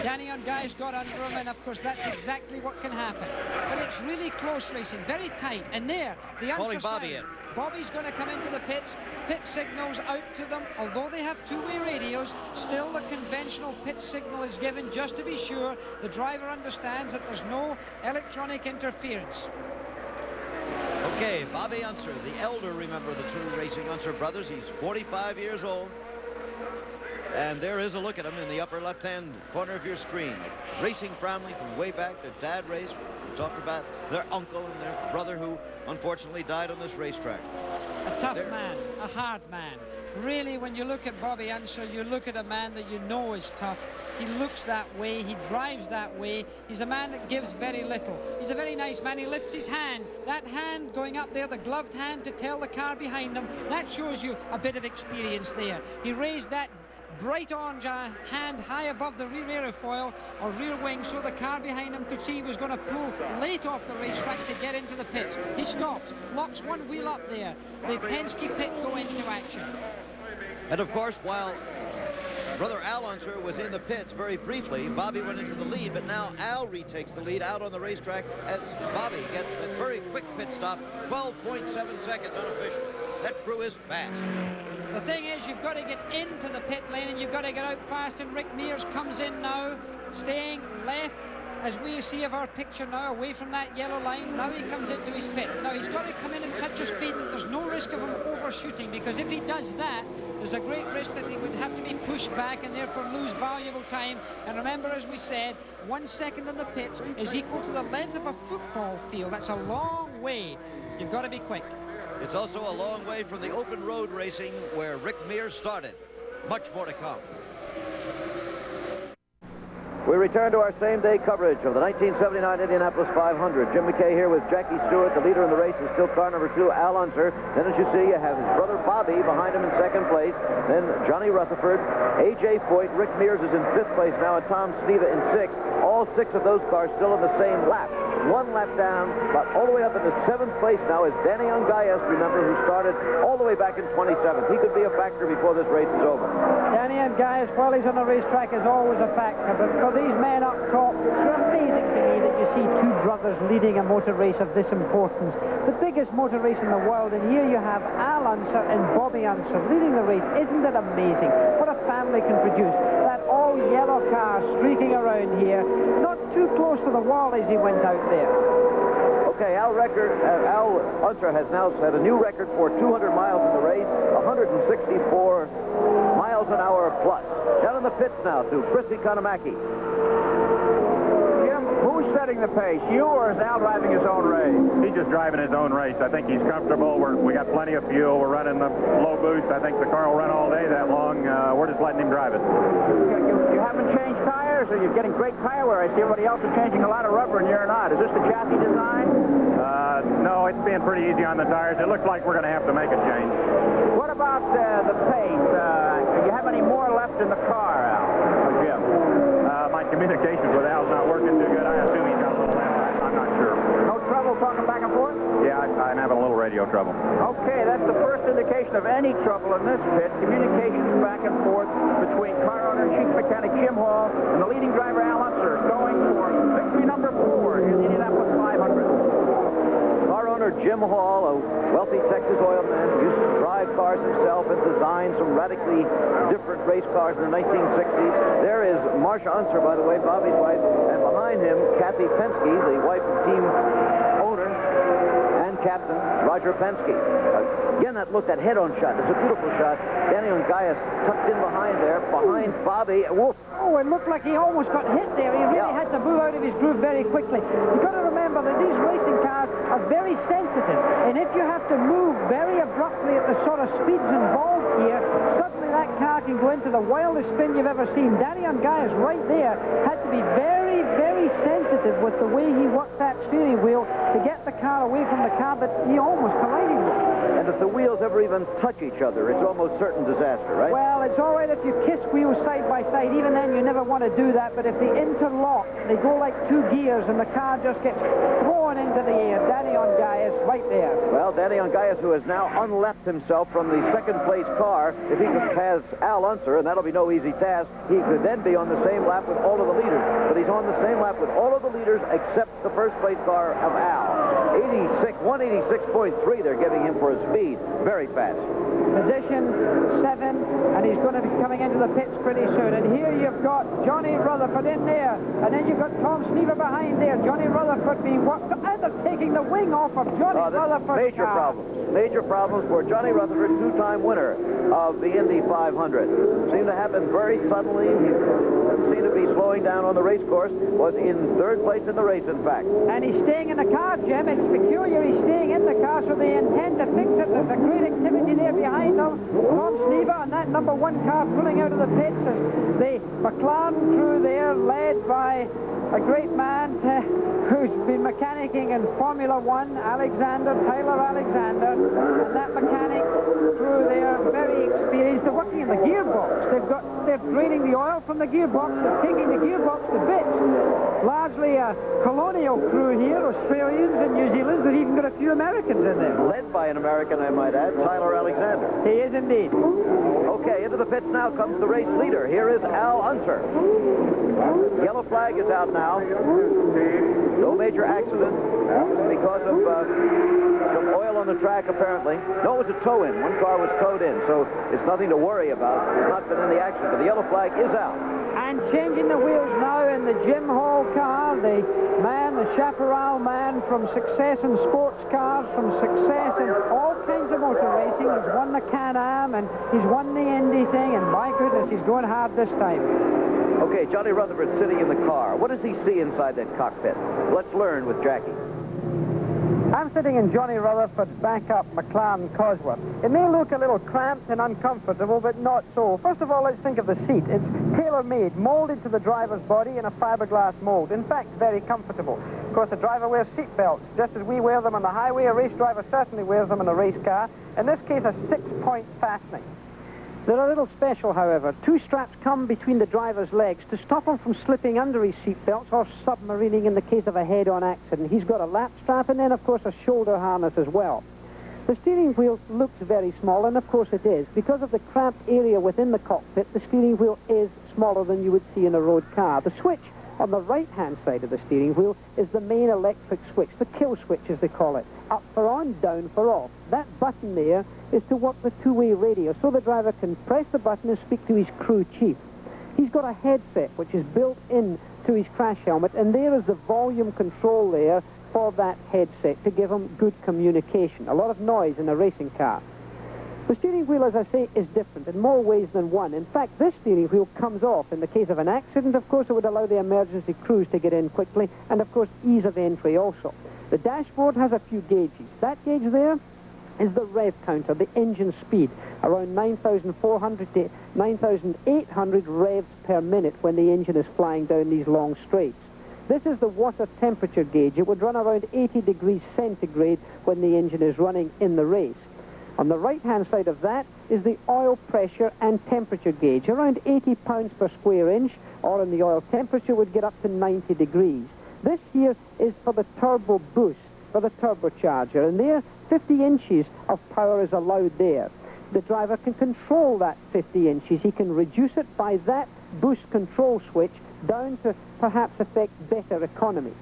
G: Danny Ungaius got under him, and of course that's exactly what can happen. But it's really close racing, very tight, and there, the Unser
D: Bobby
G: side.
D: in.
G: Bobby's going to come into the pits. Pit signals out to them. Although they have two-way radios, still the conventional pit signal is given just to be sure the driver understands that there's no electronic interference.
D: Okay, Bobby Unser, the elder, remember, the two racing Unser brothers. He's 45 years old. And there is a look at him in the upper left-hand corner of your screen. Racing family from way back. Their dad raced. We talked about their uncle and their brother who unfortunately died on this racetrack.
G: A tough man, a hard man. Really, when you look at Bobby Unser, you look at a man that you know is tough. He looks that way, he drives that way. He's a man that gives very little. He's a very nice man. He lifts his hand. That hand going up there, the gloved hand to tell the car behind him, that shows you a bit of experience there. He raised that bright orange hand high above the rear airfoil or rear wing so the car behind him could see he was going to pull late off the racetrack to get into the pits. He stops, locks one wheel up there. The Penske pit go into action.
D: And of course, while brother Al Unser was in the pits very briefly, Bobby went into the lead, but now Al retakes the lead out on the racetrack as Bobby gets that very quick pit stop, 12.7 seconds unofficial. That crew is fast.
G: The thing is, you've got to get into the pit lane and you've got to get out fast, and Rick Mears comes in now, staying left, as we see of our picture now, away from that yellow line. Now he comes into his pit. Now he's got to come in at such a speed that there's no risk of him overshooting, because if he does that, there's a great risk that he would have to be pushed back and therefore lose valuable time. And remember, as we said, 1 second in the pits is equal to the length of a football field. That's a long way. You've got to be quick.
D: It's also a long way from the open road racing where Rick Mears started. Much more to come.
A: We return to our same-day coverage of the 1979 Indianapolis 500. Jim McKay here with Jackie Stewart. The leader in the race is still car number 2, Al Unser. Then, as you see, you have his brother Bobby behind him in second place. Then Johnny Rutherford, A.J. Foyt. Rick Mears is in 5th place now, and Tom Sneva in 6th. All 6 of those cars still in the same lap. 1 lap down, but all the way up into 7th place now is Danny Ungaius, remember, who started all the way back in 27th. He could be a factor before this race is over.
E: Danny Ungaius, while he's on the racetrack, is always a factor, but for these men up top. It's amazing to me that you see two brothers leading a motor race of this importance. The biggest motor race in the world, and here you have Al Unser and Bobby Unser leading the race. Isn't it amazing what a family can produce? That all-yellow car streaking around here, not too close to the wall as he went out there.
A: Okay, Al Unser has now set a new record for 200 miles in the race, 164 miles an hour plus. Down in the pits now to Christy Kanamaki.
M: Jim, who's setting the pace, you or is Al driving his own race?
N: He's just driving his own race. I think he's comfortable. We got plenty of fuel. We're running the low boost. I think the car will run all day that long. We're just letting him drive it.
M: You haven't changed tires, or you're getting great tire wear? I see everybody else is changing a lot of rubber, and you're not. Is this the chassis design?
N: No, it's being pretty easy on the tires. It looks like we're going to have to make a change.
M: What about the pace? Do you have any more left in the car, Al? Or Jim?
N: My communications with Al's not working too good. I assume he's got a little left. I'm not sure.
M: No trouble talking back and forth?
N: Yeah, I'm having a little radio trouble.
M: Okay, that's the first indication of any trouble in this pit. Communications back and forth between car owner and chief mechanic Jim Hall and the leading driver Al Unser, going for victory number 4 in the Indianapolis 500.
A: Car owner Jim Hall, a wealthy Texas oil man, used to drive cars himself and design some radically different race cars in the 1960s. There is Marcia Unser, by the way, Bobby's wife, and behind him, Kathy Penske, the wife of team owner and captain Roger Penske. Again, that head-on shot. It's a beautiful shot. Danny Ungaius tucked in behind there, behind Bobby. Whoop.
E: Oh, it looked like he almost got hit there. He really had to move out of his groove very quickly. You've got to remember that these racing cars are very sensitive, and if you have to move very abruptly at the sort of speeds involved here, suddenly that car can go into the wildest spin you've ever seen. Danny Ungaius right there had to be very, very sensitive with the way he worked that steering wheel to get the car away from the car, but he almost collided with it.
A: And if the wheels ever even touch each other, it's almost certain disaster, right?
E: Well, it's all right if you kiss wheels side by side. Even then, you never want to do that. But if they interlock, they go like two gears, and the car just gets thrown into the air. Danny Ungaius right there.
A: Well, Danny Ungaius, who has now unleft himself from the second-place car, if he could pass Al Unser, and that'll be no easy task, he could then be on the same lap with all of the leaders. But he's on the same lap with all of the leaders except the first-place car of Al. 186.3 they're giving him for his speed. Very fast.
E: Position 7, and he's going to be coming into the pits pretty soon. And here you've got Johnny Rutherford in there, and then you've got Tom Sneaver behind there. Johnny Rutherford being worked, and they're taking the wing off of Johnny Rutherford's car.
A: Major problems for Johnny Rutherford, two-time winner of the Indy 500. Seemed to happen very suddenly. He seemed to be slowing down on the race course. Was in third place in the race, in fact.
E: And he's staying in the car, Jim. It's peculiar. He's staying in the car, so they intend to fix it. There's a great activity there behind them. Tom Sneaver and that number 1 car pulling out of the pits as the McLaren crew there, led by a great man who's been mechanicking in Formula 1, Tyler Alexander, and that mechanic crew there, very experienced. They're working in the gearbox. They're draining the oil from the gearbox. They're taking the gearbox to bits. Largely a colonial crew here, Australians and New Zealanders. They've even got a few Americans in there.
A: Led by an American, I might add, Tyler Alexander.
E: He is indeed.
A: Okay, into the pits now comes the race leader. Here is Al Unser. Yellow flag is out now. No major accident because of some oil on the track, apparently. No, it was a tow-in. One car was towed in, so it's nothing to worry about. There's not been any action, but the yellow flag is out.
E: And changing the wheels now in the Jim Hall car, the chaparral man from success in sports cars, from success in all kinds of motor racing. He's won the Can-Am, and he's won the Indy thing, and my goodness, he's going hard this time.
A: Okay, Johnny Rutherford sitting in the car. What does he see inside that cockpit? Let's learn with Jackie.
E: I'm sitting in Johnny Rutherford's backup McLaren Cosworth. It may look a little cramped and uncomfortable, but not so. First of all, let's think of the seat. It's tailor-made, molded to the driver's body in a fiberglass mold. In fact, very comfortable. Of course, the driver wears seat belts, just as we wear them on the highway. A race driver certainly wears them in a race car. In this case, a 6-point fastening. They're a little special, however. 2 straps come between the driver's legs to stop him from slipping under his seatbelts or submarining in the case of a head-on accident. He's got a lap strap and then, of course, a shoulder harness as well. The steering wheel looks very small, and of course it is. Because of the cramped area within the cockpit, the steering wheel is smaller than you would see in a road car. The switch on the right-hand side of the steering wheel is the main electric switch, the kill switch as they call it. Up for on, down for off. That button there is to work the two-way radio, so the driver can press the button and speak to his crew chief. He's got a headset which is built in to his crash helmet, and there is the volume control there for that headset to give him good communication. A lot of noise in a racing car. The steering wheel, as I say, is different in more ways than one. In fact, this steering wheel comes off. In the case of an accident, of course, it would allow the emergency crews to get in quickly, and of course, ease of entry also. The dashboard has a few gauges. That gauge there is the rev counter, the engine speed, around 9,400 to 9,800 revs per minute when the engine is flying down these long straights. This is the water temperature gauge. It would run around 80 degrees centigrade when the engine is running in the race. On the right-hand side of that is the oil pressure and temperature gauge. Around 80 pounds per square inch, or in the oil temperature would get up to 90 degrees. This here is for the turbo boost, for the turbocharger, and there 50 inches of power is allowed there. The driver can control that 50 inches. He can reduce it by that boost control switch down to perhaps affect better economy.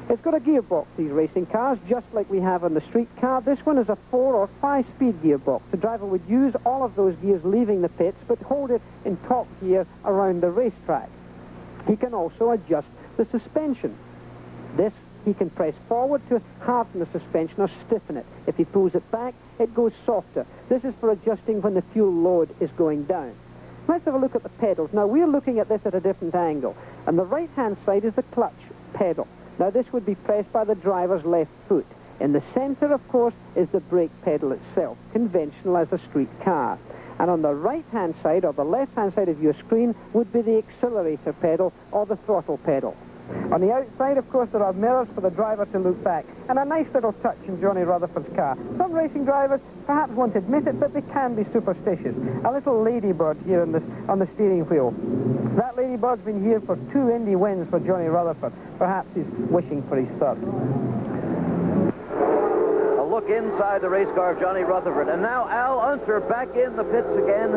E: It's got a gearbox, these racing cars, just like we have on the street car. This one is a 4 or 5-speed gearbox. The driver would use all of those gears leaving the pits, but hold it in top gear around the racetrack. He can also adjust the suspension. This he can press forward to harden the suspension or stiffen it. If he pulls it back, it goes softer. This is for adjusting when the fuel load is going down. Let's have a look at the pedals. Now, we're looking at this at a different angle. On the right-hand side is the clutch pedal. Now, this would be pressed by the driver's left foot. In the center, of course, is the brake pedal itself, conventional as a street car. And on the right-hand side, or the left-hand side of your screen, would be the accelerator pedal or the throttle pedal. On the outside, of course, there are mirrors for the driver to look back, and a nice little touch in Johnny Rutherford's car. Some racing drivers perhaps won't admit it, but they can be superstitious. A little ladybird here on the steering wheel. That ladybird's been here for 2 Indy wins for Johnny Rutherford. Perhaps he's wishing for his third.
A: A look inside the race car of Johnny Rutherford. And now Al Unser back in the pits again.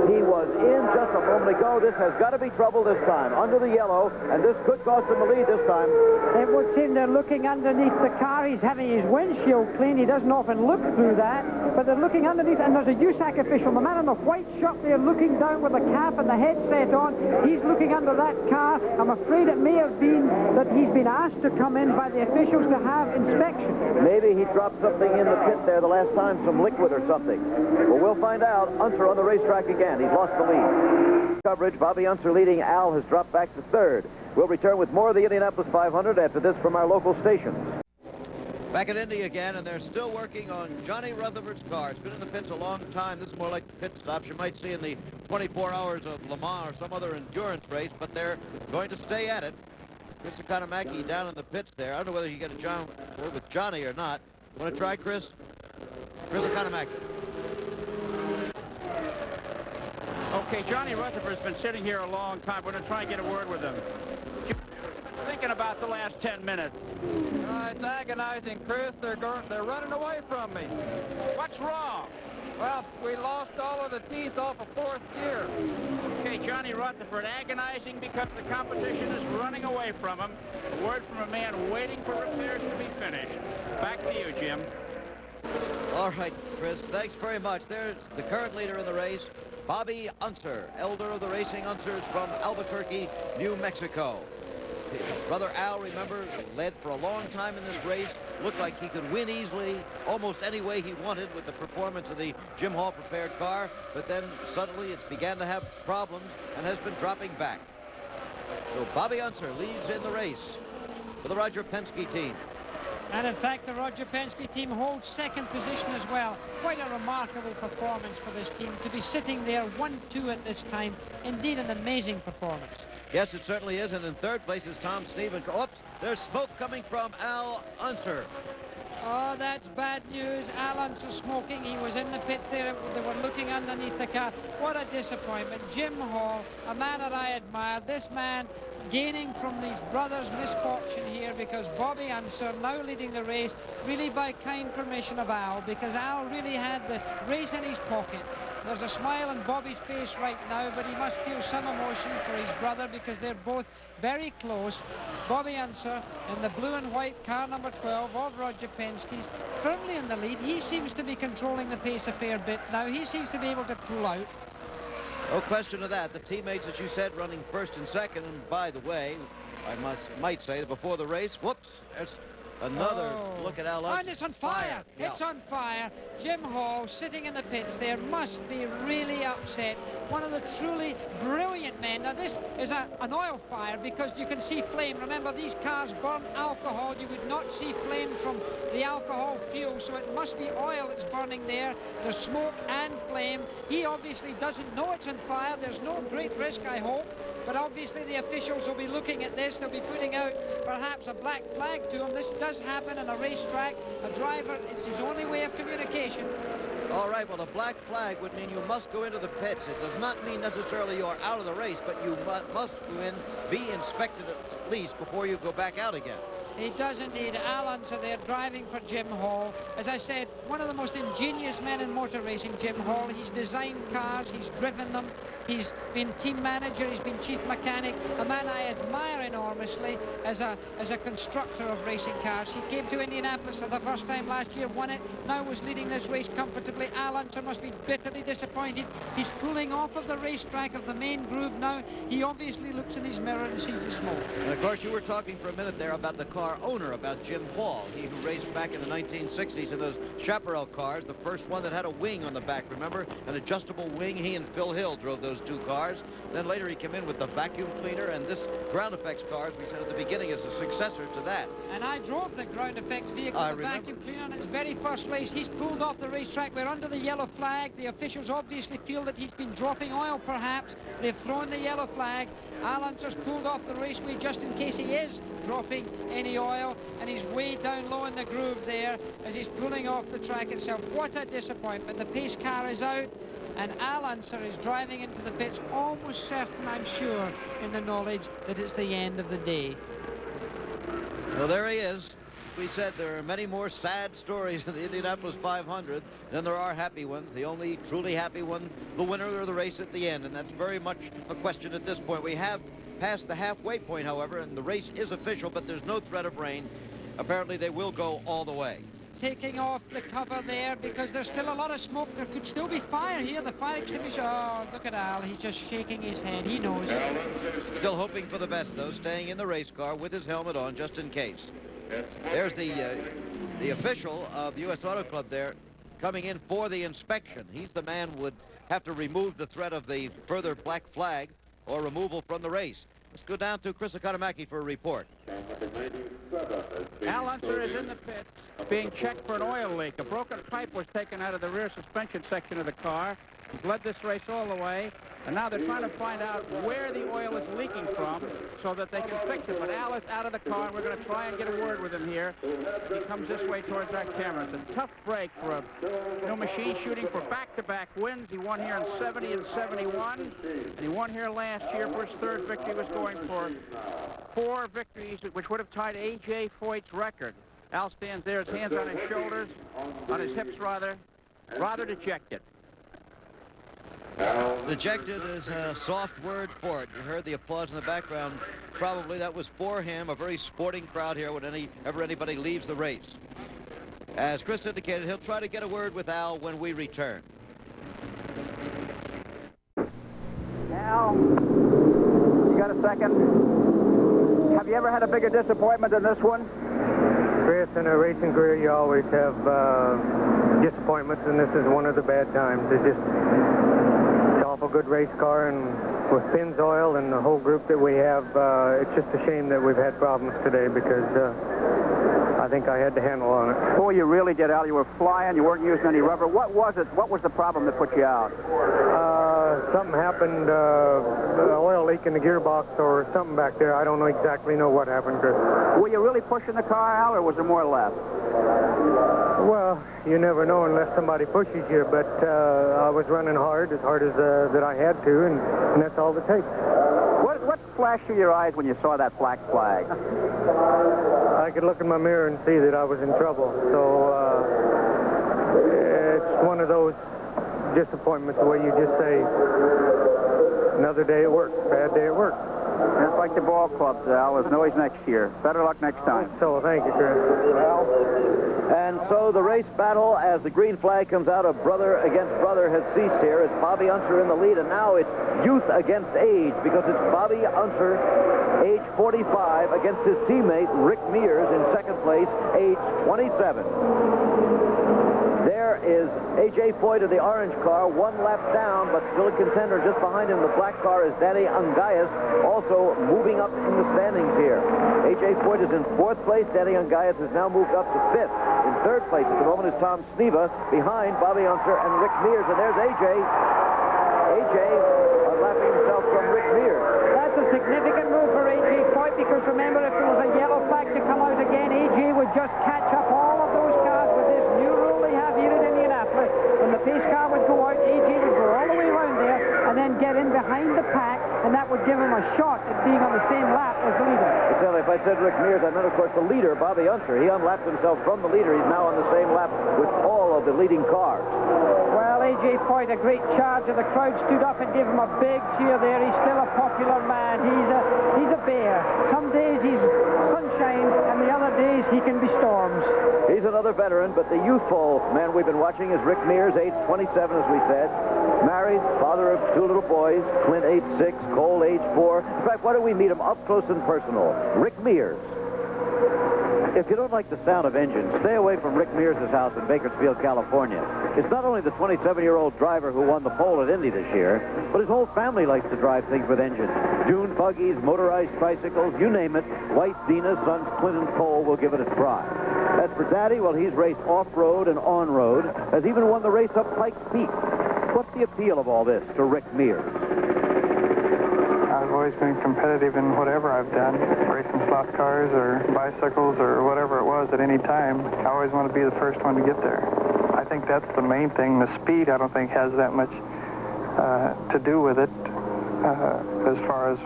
A: He was in just a moment ago. This has got to be trouble this time. Under the yellow, and this could cost him the lead this time.
E: It would seem they're looking underneath the car. He's having his windshield clean. He doesn't often look through that, but they're looking underneath, and there's a USAC official, the man in the white shirt there, looking down with the cap and the headset on. He's looking under that car. I'm afraid it may have been that he's been asked to come in by the officials to have inspection.
A: Maybe he dropped something in the pit there the last time, some liquid or something. Well, we'll find out. Unser on the racetrack again. He's lost the lead. Coverage, Bobby Unser leading. Al has dropped back to third. We'll return with more of the Indianapolis 500 after this from our local stations.
D: Back at Indy again, and they're still working on Johnny Rutherford's car. It's been in the pits a long time. This is more like the pit stops you might see in the 24 hours of Le Mans or some other endurance race, but they're going to stay at it. Chris Economaki down in the pits there. I don't know whether you get a John with Johnny or not. You want to try, Chris? Chris Economaki.
M: Okay, Johnny Rutherford's been sitting here a long time. We're going to try and get a word with him. Thinking about the last 10 minutes.
O: It's agonizing, Chris. They're running away from me.
M: What's wrong?
O: Well, we lost all of the teeth off of 4th gear.
M: Okay, Johnny Rutherford, agonizing because the competition is running away from him. A word from a man waiting for repairs to be finished. Back to you, Jim.
D: All right, Chris, thanks very much. There's the current leader in the race, Bobby Unser, elder of the racing Unsers from Albuquerque, New Mexico. His brother Al, remember, led for a long time in this race. Looked like he could win easily, almost any way he wanted with the performance of the Jim Hall prepared car, but then suddenly it's began to have problems and has been dropping back. So Bobby Unser leads in the race for the Roger Penske team.
G: And in fact, the Roger Penske team holds second position as well. Quite a remarkable performance for this team to be sitting there 1-2 at this time. Indeed, an amazing performance.
D: Yes, it certainly is. And in third place is Tom Stevens. Oops, there's smoke coming from Al Unser.
G: Oh, that's bad news. Al Unser smoking. He was in the pits there. They were looking underneath the car. What a disappointment. Jim Hall, a man that I admire. This man gaining from these brothers' misfortune here, because Bobby Unser now leading the race, really by kind permission of Al, because Al really had the race in his pocket. There's a smile on Bobby's face right now, but he must feel some emotion for his brother, because they're both very close. Bobby Unser in the blue and white car number 12 of Roger Penske's, firmly in the lead. He seems to be controlling the pace a fair bit now. He seems to be able to pull out.
D: No question of that. The teammates, as you said, running first and second. And by the way, I might say that before the race, whoops, there's another look at Al Unser.
G: And it's on fire.
D: Yeah.
G: It's on fire. Jim Hall, sitting in the pits there, must be really upset. One of the truly brilliant men. Now, this is an oil fire, because you can see flame. Remember, these cars burn alcohol. You would not see flame from the alcohol fuel, so it must be oil that's burning there. There's smoke and flame. He obviously doesn't know it's on fire. There's no great risk, I hope, but obviously the officials will be looking at this. They'll be putting out perhaps a black flag to him. This does happen on a racetrack. A driver, it's his only way of communication.
D: All right, well, the black flag would mean you must go into the pits. It does not mean necessarily you're out of the race, but you must go in, be inspected at least before you go back out again.
G: He does indeed. Al Unser there driving for Jim Hall. As I said, one of the most ingenious men in motor racing, Jim Hall. He's designed cars, he's driven them, he's been team manager, he's been chief mechanic, a man I admire enormously as a constructor of racing cars. He came to Indianapolis for the first time last year, won it, now was leading this race comfortably. Al Unser must be bitterly disappointed. He's pulling off of the racetrack of the main groove now. He obviously looks in his mirror and sees the smoke.
D: And of course, you were talking for a minute there about the car owner, about Jim Hall, he who raced back in the 1960s in those Chaparral cars, the first one that had a wing on the back, remember? An adjustable wing. He and Phil Hill drove those two cars. Then later he came in with the vacuum cleaner, and this ground effects car, as we said at the beginning, is a successor to that.
G: And I drove the ground effects vehicle, the vacuum cleaner, in its very first race. He's pulled off the racetrack. We're under the yellow flag. The officials obviously feel that he's been dropping oil, perhaps. They've thrown the yellow flag. Al Unser's pulled off the raceway just in case he is dropping any oil, and he's way down low in the groove there as he's pulling off the track itself. What a disappointment. The pace car is out, and Al Unser is driving into the pits, almost certain, I'm sure, in the knowledge that it's the end of the day.
D: Well, there he is. We said there are many more sad stories in the Indianapolis 500 than there are happy ones. The only truly happy one, the winner of the race at the end, and that's very much a question at this point. We have passed the halfway point, however, and the race is official, but there's no threat of rain. Apparently they will go all the way.
G: Taking off the cover there, because there's still a lot of smoke. There could still be fire here. The fire extinguisher. Oh, look at Al. He's just shaking his head. He knows.
D: Still hoping for the best, though, staying in the race car with his helmet on just in case. There's the official of the U.S. Auto Club there coming in for the inspection. He's the man who would have to remove the threat of the further black flag or removal from the race. Let's go down to Chris Economaki for a report.
M: Al Unser is in the pits being checked for an oil leak. A broken pipe was taken out of the rear suspension section of the car. He's led this race all the way, and now they're trying to find out where the oil is leaking from so that they can fix it. But Al is out of the car, and we're going to try and get a word with him here. He comes this way towards our camera. It's a tough break for a new machine shooting for back-to-back wins. He won here in 70 and 71, and he won here last year for his third victory. He was going for 4 victories, which would have tied A.J. Foyt's record. Al stands there, his hands on his shoulders, on his hips rather dejected.
D: Dejected is a soft word for it. You heard the applause in the background. Probably that was for him, a very sporting crowd here whenever anybody leaves the race. As Chris indicated, he'll try to get a word with Al when we return.
M: Al, you got a second? Have you ever had a bigger disappointment than this one?
J: Chris, in a racing career, you always have disappointments, and this is one of the bad times. It's an awful good race car, and with Pennzoil and the whole group that we have, it's just a shame that we've had problems today, because I think I had the handle on it.
M: Boy, you really did, Al. You were flying. You weren't using any rubber. What was it? What was the problem that put you out?
J: Something happened, oil leak in the gearbox or something back there. I don't exactly know what happened, Chris.
M: Were you really pushing the car, Al, or was there more left?
J: Well, you never know unless somebody pushes you, but I was running hard as that I had to, and that's all it takes.
M: What flashed through your eyes when you saw that black flag?
J: I could look in my mirror and see that I was in trouble. So it's one of those disappointments where you just say, another day at work, bad day at work.
M: Just like the ball clubs, Al. There's noise next year. Better luck next time.
J: So thank you, Chris.
A: And so the race battle, as the green flag comes out of brother against brother, has ceased here. It's Bobby Unser in the lead, and now it's youth against age, because it's Bobby Unser, age 45, against his teammate Rick Mears in second place, age 27. There is A.J. Foyt of the orange car, one lap down, but still a contender. Just behind him, the black car is Danny Ungaias, also moving up in the standings here. A.J. Foyt is in fourth place. Danny Ungaias has now moved up to fifth. In third place at the moment is Tom Sneva, behind Bobby Unser and Rick Mears. And there's A.J. A.J. lapping himself from Rick Mears.
G: That's a significant move for A.J. Foyt, because remember, if there was a yellow flag to come out again, A.J. would just catch up all of those cars with this new rule they have here in Indianapolis. When the pace car would go out, A.J. would go all the way around there and then get in behind the pack, and that would give him a shot at being on the same lap as the leader.
A: If I said Rick Mears, I meant, of course, the leader, Bobby Unser. He unlapped himself from the leader. He's now on the same lap with all of the leading cars.
G: Well, A.J. Foyt, a great charge, and the crowd stood up and gave him a big cheer there. He's still a popular man. He's a bear. Some days he's sunshine, and the other days he can be storms.
A: He's another veteran, but the youthful man we've been watching is Rick Mears, age 27, as we said. Married, father of two little boys, Clint, age 6, Cole, age 4. In fact, why don't we meet him up close and personal? Rick Mears. If you don't like the sound of engines, stay away from Rick Mears' house in Bakersfield, California. It's not only the 27-year-old driver who won the pole at Indy this year, but his whole family likes to drive things with engines. Dune buggies, motorized tricycles, you name it. White Dina's sons Clint and Cole will give it a try. As for Daddy, well, he's raced off-road and on-road, has even won the race up Pikes Peak. What's the appeal of all this to Rick Mears?
P: I've always been competitive in whatever I've done, racing slot cars or bicycles or whatever it was at any time. I always want to be the first one to get there. I think that's the main thing. The speed, I don't think, has that much to do with it as far as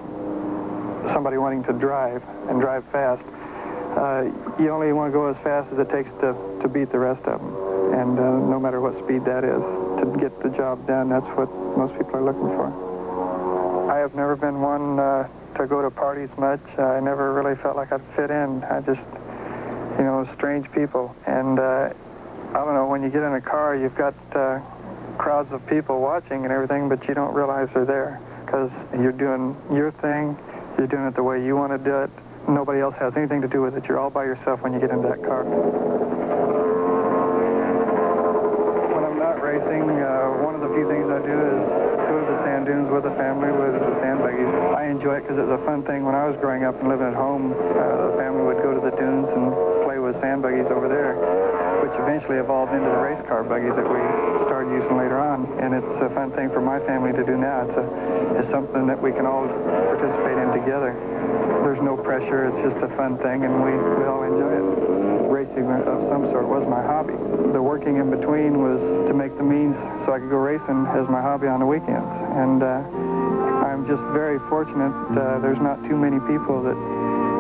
P: somebody wanting to drive and drive fast. You only want to go as fast as it takes to beat the rest of them. And no matter what speed that is, to get the job done, that's what most people are looking for. I have never been one to go to parties much. I never really felt like I'd fit in. I just, strange people. And I don't know, when you get in a car, you've got crowds of people watching and everything, but you don't realize they're there because you're doing your thing. You're doing it the way you want to do it. Nobody else has anything to do with it. You're all by yourself when you get in that car. When I'm not racing, one of the few things I do is go to the sand dunes with the family, with the sand buggies. I enjoy it because it's a fun thing. When I was growing up and living at home, the family would go to the dunes and play with sand buggies over there, which eventually evolved into the race car buggies that we started using later on. And it's a fun thing for my family to do now. It's something that we can all participate in together. There's no pressure. It's just a fun thing, and we all enjoy it. Racing of some sort was my hobby. The working in between was to make the means so I could go racing as my hobby on the weekends. And I'm just very fortunate. There's not too many people that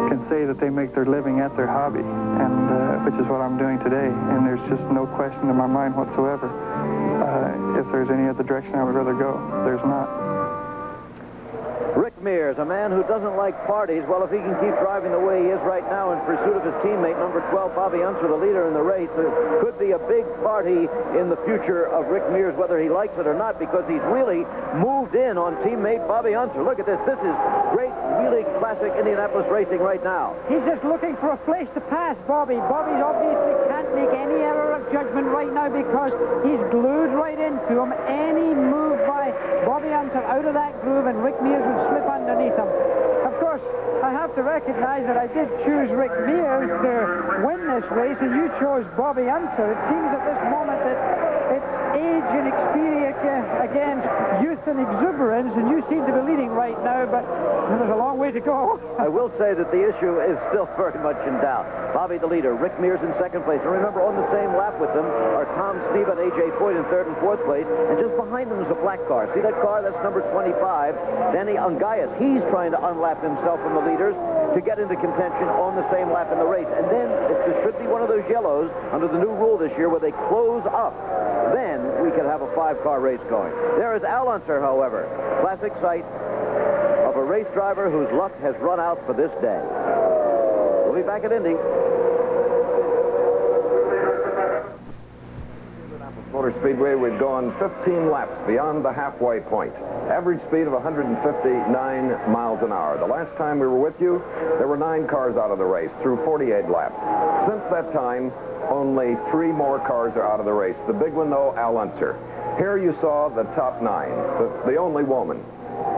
P: can say that they make their living at their hobby, and which is what I'm doing today. And there's just no question in my mind whatsoever. If there's any other direction I would rather go, there's not.
A: Rick Mears, a man who doesn't like parties. Well, if he can keep driving the way he is right now in pursuit of his teammate, number 12, Bobby Unser, the leader in the race, it could be a big party in the future of Rick Mears, whether he likes it or not, because he's really moved in on teammate Bobby Unser. Look at this. This is great, really classic Indianapolis racing right now.
G: He's just looking for a place to pass Bobby. Bobby obviously can't make any error of judgment right now because he's glued right into him. Any move by Bobby Unser out of that groove, and Rick Mears would slip underneath him. Of course, I have to recognize that I did choose Rick Mears to win this race, and you chose Bobby Unser. It seems at this moment that it's
E: age and experience against youth and exuberance, and you seem to be leading right now, but there's a long way to go.
A: I will say that the issue is still very much in doubt. Bobby the leader, Rick Mears in second place. And remember, on the same lap with them are Tom Sneeb and A.J. Foyt in third and fourth place. And just behind them is a black car. See that car? That's number 25, Danny Ungaius. He's trying to unlap himself from the leaders to get into contention on the same lap in the race. And then it should be one of those yellows under the new rule this year where they close up. Then we could have a 5-car race going. There is Al Unser, however. Classic sight of a race driver whose luck has run out for this day. We'll be back at Indy.
L: Indianapolis Motor Speedway, we've gone 15 laps beyond the halfway point. Average speed of 159 miles an hour. The last time we were with you, there were 9 cars out of the race through 48 laps. Since that time, only 3 more cars are out of the race. The big one, though, Al Unser. Here you saw the top 9, the only woman.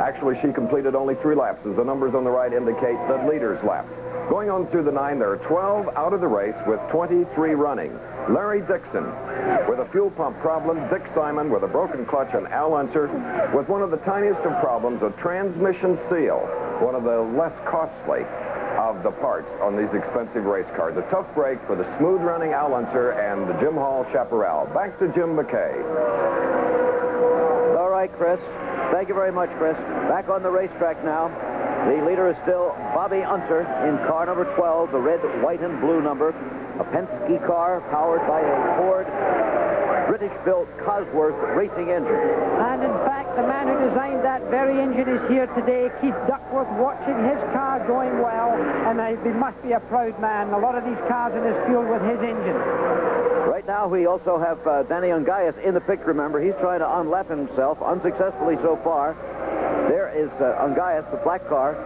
L: Actually, she completed only 3 laps, as the numbers on the right indicate the leader's laps. Going on through the 9, there are 12 out of the race with 23 running. Larry Dixon with a fuel pump problem, Dick Simon with a broken clutch, and Al Unser with one of the tiniest of problems, a transmission seal, one of the less costly of the parts on these expensive race cars. A tough break for the smooth-running Al Unser and the Jim Hall chaparral. Back to Jim McKay.
A: All right, Chris. Thank you very much, Chris. Back on the racetrack now. The leader is still Bobby Unser in car number 12, the red, white, and blue number. A Penske car powered by a Ford British-built Cosworth racing engine.
E: And in fact, the man who designed that very engine is here today, Keith Duckworth, watching his car going well, and he must be a proud man. A lot of these cars in this field with his engine.
A: Right now, we also have Danny Ungaius in the picture, remember. He's trying to unlap himself, unsuccessfully so far. There is Ungaius, the black car,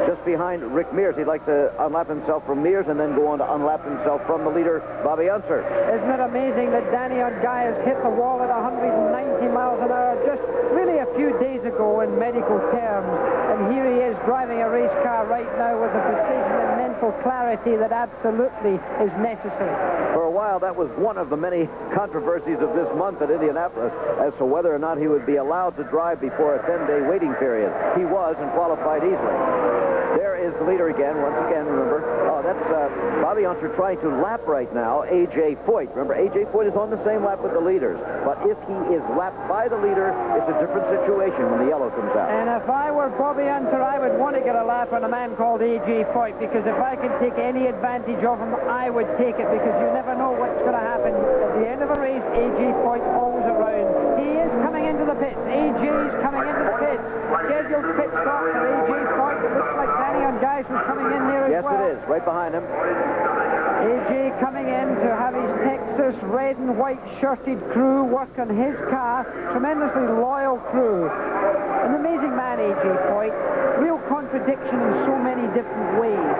A: just behind Rick Mears. He'd like to unlap himself from Mears and then go on to unlap himself from the leader, Bobby Unser.
E: Isn't it amazing that Danny Ungaius hit the wall at 190 miles an hour just really a few days ago in medical terms? And here he is driving a race car right now with the precision and mental clarity that absolutely is necessary.
A: For a while, that was one of the many controversies of this month at Indianapolis as to whether or not he would be allowed to drive before a 10-day waiting period. He was and qualified easily. There is the leader again, once again, remember. Oh, that's Bobby Unser trying to lap right now A.J. Foyt. Remember, A.J. Foyt is on the same lap with the leaders. But if he is lapped by the leader, it's a different situation when the yellow comes out.
E: And if I were Bobby Unser, I would want to get a lap on a man called A.J. Foyt, because if I could take any advantage of him, I would take it, because you never know what's going to happen. At the end of a race, A.J. Foyt always around. He is coming into the pits. A.J. is coming into the pits. Scheduled pit stop for A.J. Foyt. It looks like Danny Ungaius was coming in there as well.
A: Yes, it is. Right behind him.
E: A.J. coming in to have his Texas red and white shirted crew work on his car. Tremendously loyal crew. An amazing man, A.J. Foyt. Real contradiction in so many different ways.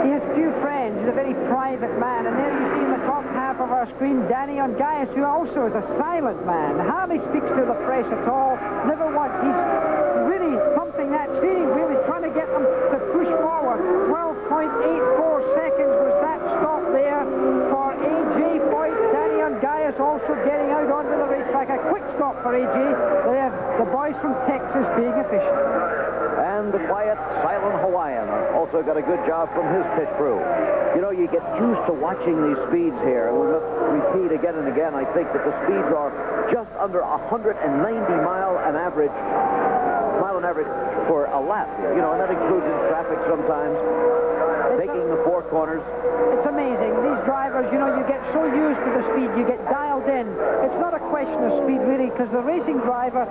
E: He has few friends. He's a very private man. And there you see in the top half of our screen, Danny Ungaius, who also is a silent man. Hardly speaks to the press at all. Never once. He's really pumping that steering wheel. He's trying to get them to push forward. 12.84 seconds was that stop there for A.J. Foyt. Danny Ungaius also getting out onto the racetrack. A quick stop for A.J. They have the boys from Texas being efficient.
A: And the quiet, silent Hawaiian also got a good job from his pit crew. You know, you get used to watching these speeds here. And we must repeat again and again, I think, that the speeds are just under 190 mile an average for a lap. You know, and that includes in traffic sometimes, taking the 4 corners.
E: It's amazing. These drivers, you know, you get so used to the speed, you get dialed in. It's not a question of speed, really, because the racing driver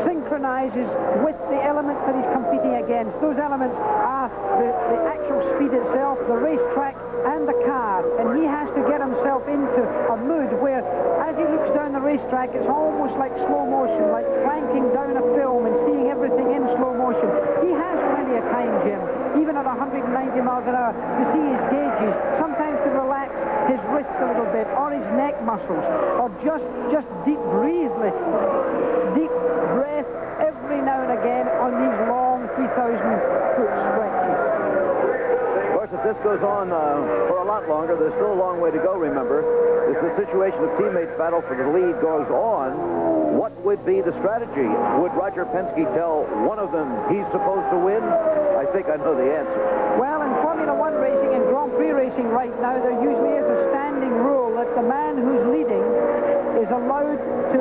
E: synchronizes with the elements that he's competing against. Those elements are the actual speed itself, the racetrack, and the car. And he has to get himself into a mood where, as he looks down the racetrack, it's almost like slow motion, like cranking down a film and seeing everything in slow motion. He has plenty of time, Jim, even at 190 miles an hour, to see his gauges, sometimes to relax his wrist a little bit, or his neck muscles, or just deep breath every now and again on these long 3,000-foot stretches.
A: Of course, if this goes on for a lot longer, there's still a long way to go, remember. If the situation of teammates battle for the lead goes on, what would be the strategy? Would Roger Penske tell one of them he's supposed to win? I think I know the answer.
E: Well, in Formula One racing and Grand Prix racing right now, there usually is a standing rule that the man who's leading is allowed to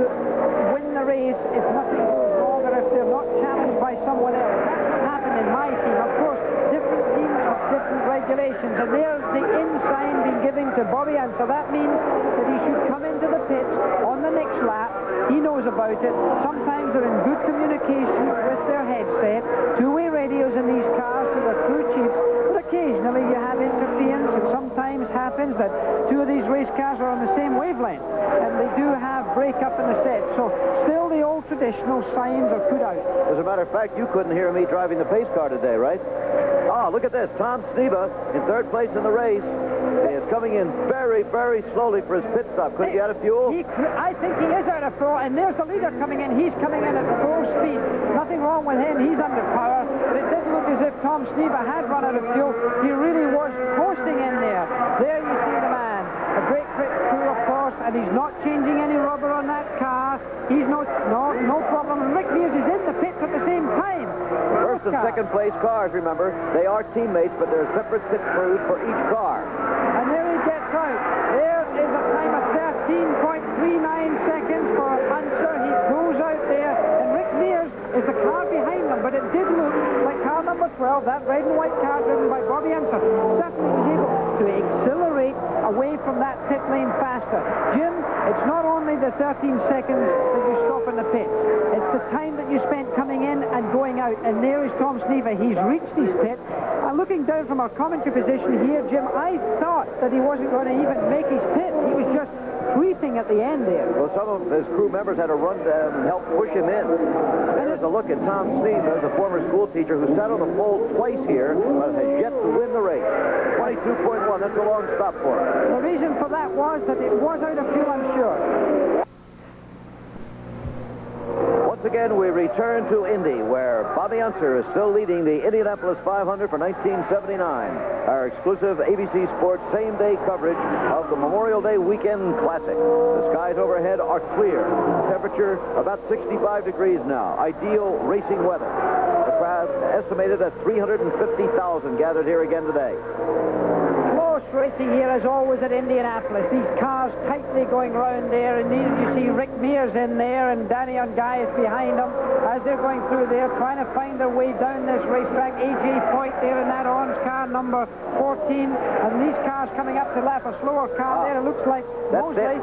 E: win the race if nothing goes wrong or if they're not challenged by someone else. That's what happened in my team. Of course, different teams have different regulations, and there's the in sign being given to Bobby Unser. That means that he should come into the pits on the next lap. He knows about it. Sometimes they're in good communication with their headset, two-way radios in these cars to the crew chiefs, but occasionally you have interference. It sometimes happens that two of these race cars are on the same wavelength, and they do have break-up in the set. So still the old traditional signs are put out.
A: As a matter of fact, you couldn't hear me driving the pace car today, right? Ah, look at this. Tom Sneva in third place in the race. He is coming in very, very slowly for his pit stop. Could he get out of fuel?
E: I think he is out of fuel, and there's the leader coming in. He's coming in at full speed. Nothing wrong with him. He's under power. But it did look as if Tom Sneva had run out of fuel. He really was coasting in there. There you see the man. A great crew, of course, and he's not changing any rubber on that car. He's no problem. And Rick Mears is in the pits at the same time.
A: First and second place cars, remember, they are teammates, but they're separate pit crews for each car.
E: And there he gets out. There is a time of 13.39 seconds for Unser. He goes out there, and Rick Mears is the car behind them, but it did look like car number 12, that red and white car driven by Bobby Unser, certainly was able to accelerate away from that pit lane faster. Jim, it's not only the 13 seconds that you stop in the pits, it's the time that you spent coming in and going out, and there is Tom Sneva. He's reached his pit. Looking down from our commentary position here, Jim, I thought that he wasn't going to even make his pit. He was just creeping at the end there.
A: Well, some of his crew members had to run down and help push him in. There's a look at Tom Sneva, the former school teacher who sat on the pole twice here, but has yet to win the race. 22.1, that's a long stop for him.
E: The reason for that was that it was out of fuel, I'm sure.
A: Once again, we return to Indy, where Bobby Unser is still leading the Indianapolis 500 for 1979. Our exclusive ABC Sports same-day coverage of the Memorial Day Weekend Classic. The skies overhead are clear. Temperature about 65 degrees now. Ideal racing weather. The crowd estimated at 350,000 gathered here again today.
E: Racing here as always at Indianapolis. These cars tightly going round there, and you see Rick Mears in there and Danny Ungai is behind them as they're going through there trying to find their way down this racetrack. A.J. Foyt there in that orange car number 14, and these cars coming up to lap a slower car there. It looks like Mosley.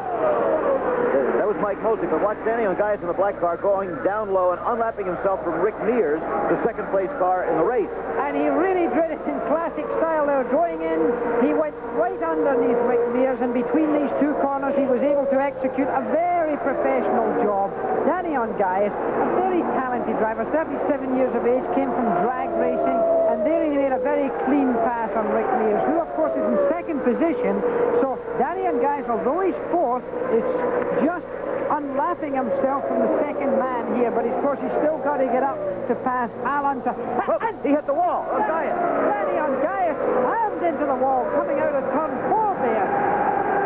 A: That was Mike Mosley, but watch Danny Ungai in the black car going down low and unlapping himself from Rick Mears, the second place car in the race.
E: And he really did it in classic style there. Going in, he went right underneath Rick Mears, and between these two corners he was able to execute a very professional job. Danny Ungai, a very talented driver, 37 years of age, came from drag racing, and there he made a very clean pass on Rick Mears, who of course is in second position. So Danny Ungai, although he's fourth, is just unlapping himself from the second man here, but of course he's still got to get up to pass Alan. And
A: he hit the wall.
E: Danny Ungai slammed into the wall coming out of turn 4 there.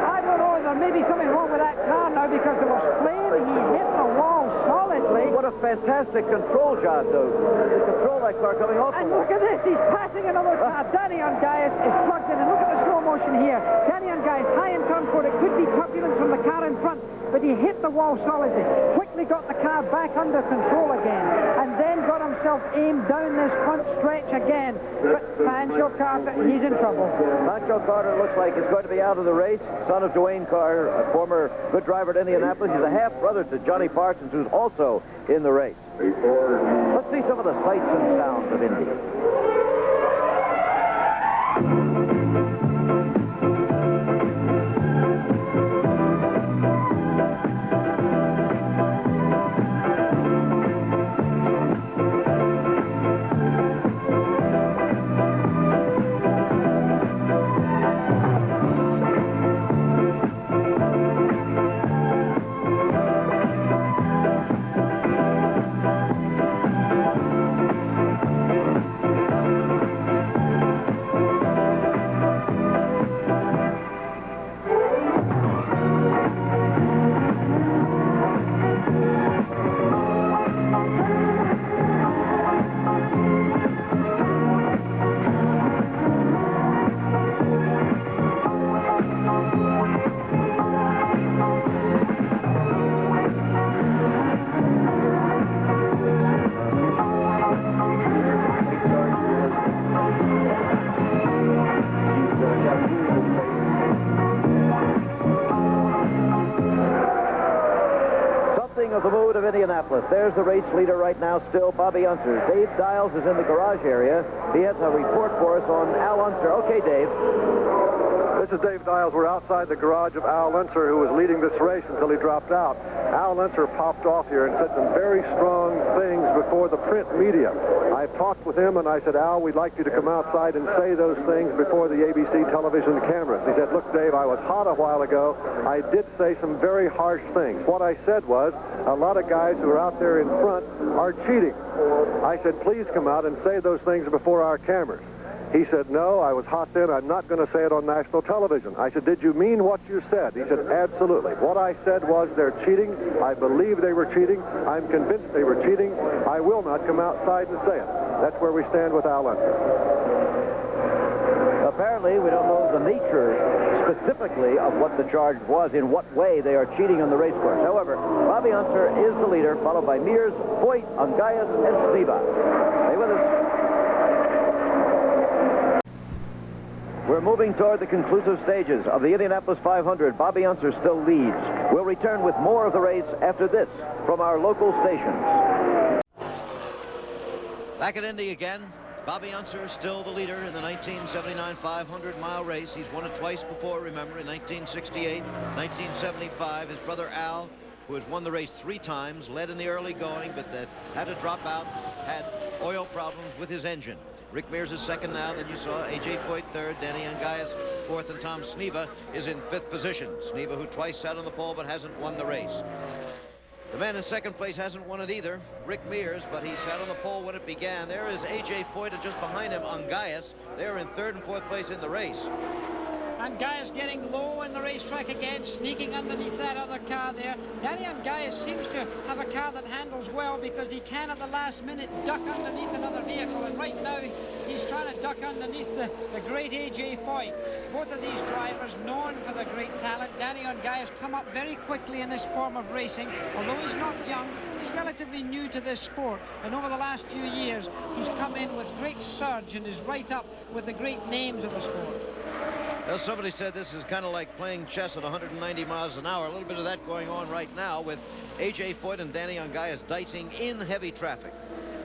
E: I don't know, there may be something wrong with that car now because there was flame. He hit the wall solidly.
A: What a fantastic control job, though. To control that car coming off.
E: And look at this, he's passing another car. Danny Ungai is plugged in, and look at the slow motion here. Danny Ungai is high in turn 4. It could be turbulence from the car in front, but he hit the wall solidly, quickly got the car back under control again, and then got himself aimed down this front stretch again. But Pancho Carter, he's in trouble.
A: Pancho Carter looks like he's going to be out of the race. Son of Dwayne Carter, a former good driver at Indianapolis. He's a half-brother to Johnny Parsons, who's also in the race. Let's see some of the sights and sounds of Indy. Something of the mood of Indianapolis. There's the race leader right now, still Bobby Unser. Dave Dials is in the garage area. He has a report for us on Al Unser. Okay, Dave.
H: This is Dave Dials. We're outside the garage of Al Unser, who was leading this race until he dropped out. Al Unser popped off here and said some very strong things before the print media. I talked with him and I said, Al, we'd like you to come outside and say those things before the ABC television cameras. He said, look, Dave, I was hot a while ago. I did say some very harsh things. What I said was, a lot of guys who are out there in front are cheating. I said, please come out and say those things before our cameras. He said, no, I was hot then. I'm not going to say it on national television. I said, did you mean what you said? He said, absolutely. What I said was they're cheating. I believe they were cheating. I'm convinced they were cheating. I will not come outside and say it. That's where we stand with Al Unser.
A: Apparently, we don't know the nature specifically of what the charge was, in what way they are cheating on the race course. However, Bobby Unser is the leader, followed by Mears, Voigt, Ungaius, and Sneva. Stay with us. We're moving toward the conclusive stages of the Indianapolis 500. Bobby Unser still leads. We'll return with more of the race after this from our local stations.
D: Back at Indy again. Bobby Unser still the leader in the 1979 500-mile race. He's won it twice before, remember, in 1968, 1975. His brother Al, who has won the race 3 times, led in the early going, but that had to drop out, had oil problems with his engine. Rick Mears is second now. Then you saw A.J. Voigt third, Danny Ungaius fourth, and Tom Sneva is in 5th position. Sneva, who twice sat on the pole but hasn't won the race. The man in second place hasn't won it either, Rick Mears, but he sat on the pole when it began. There is A.J. Voigt, and just behind him, Ungaius. They're in 3rd and 4th place in the race.
G: Ungaius getting low in the racetrack again, sneaking underneath that other car there. Danny Ungaius seems to have a car that handles well because he can at the last minute duck underneath another vehicle, and right now he's trying to duck underneath the great A.J. Voigt. Both of these drivers known for their great talent. Danny Ungaius come up very quickly in this form of racing. Although he's not young, he's relatively new to this sport, and over the last few years he's come in with great surge and is right up with the great names of the sport.
D: Well, somebody said this is kind of like playing chess at 190 miles an hour. A little bit of that going on right now with A.J. Voigt and Danny Ungaius dicing in heavy traffic.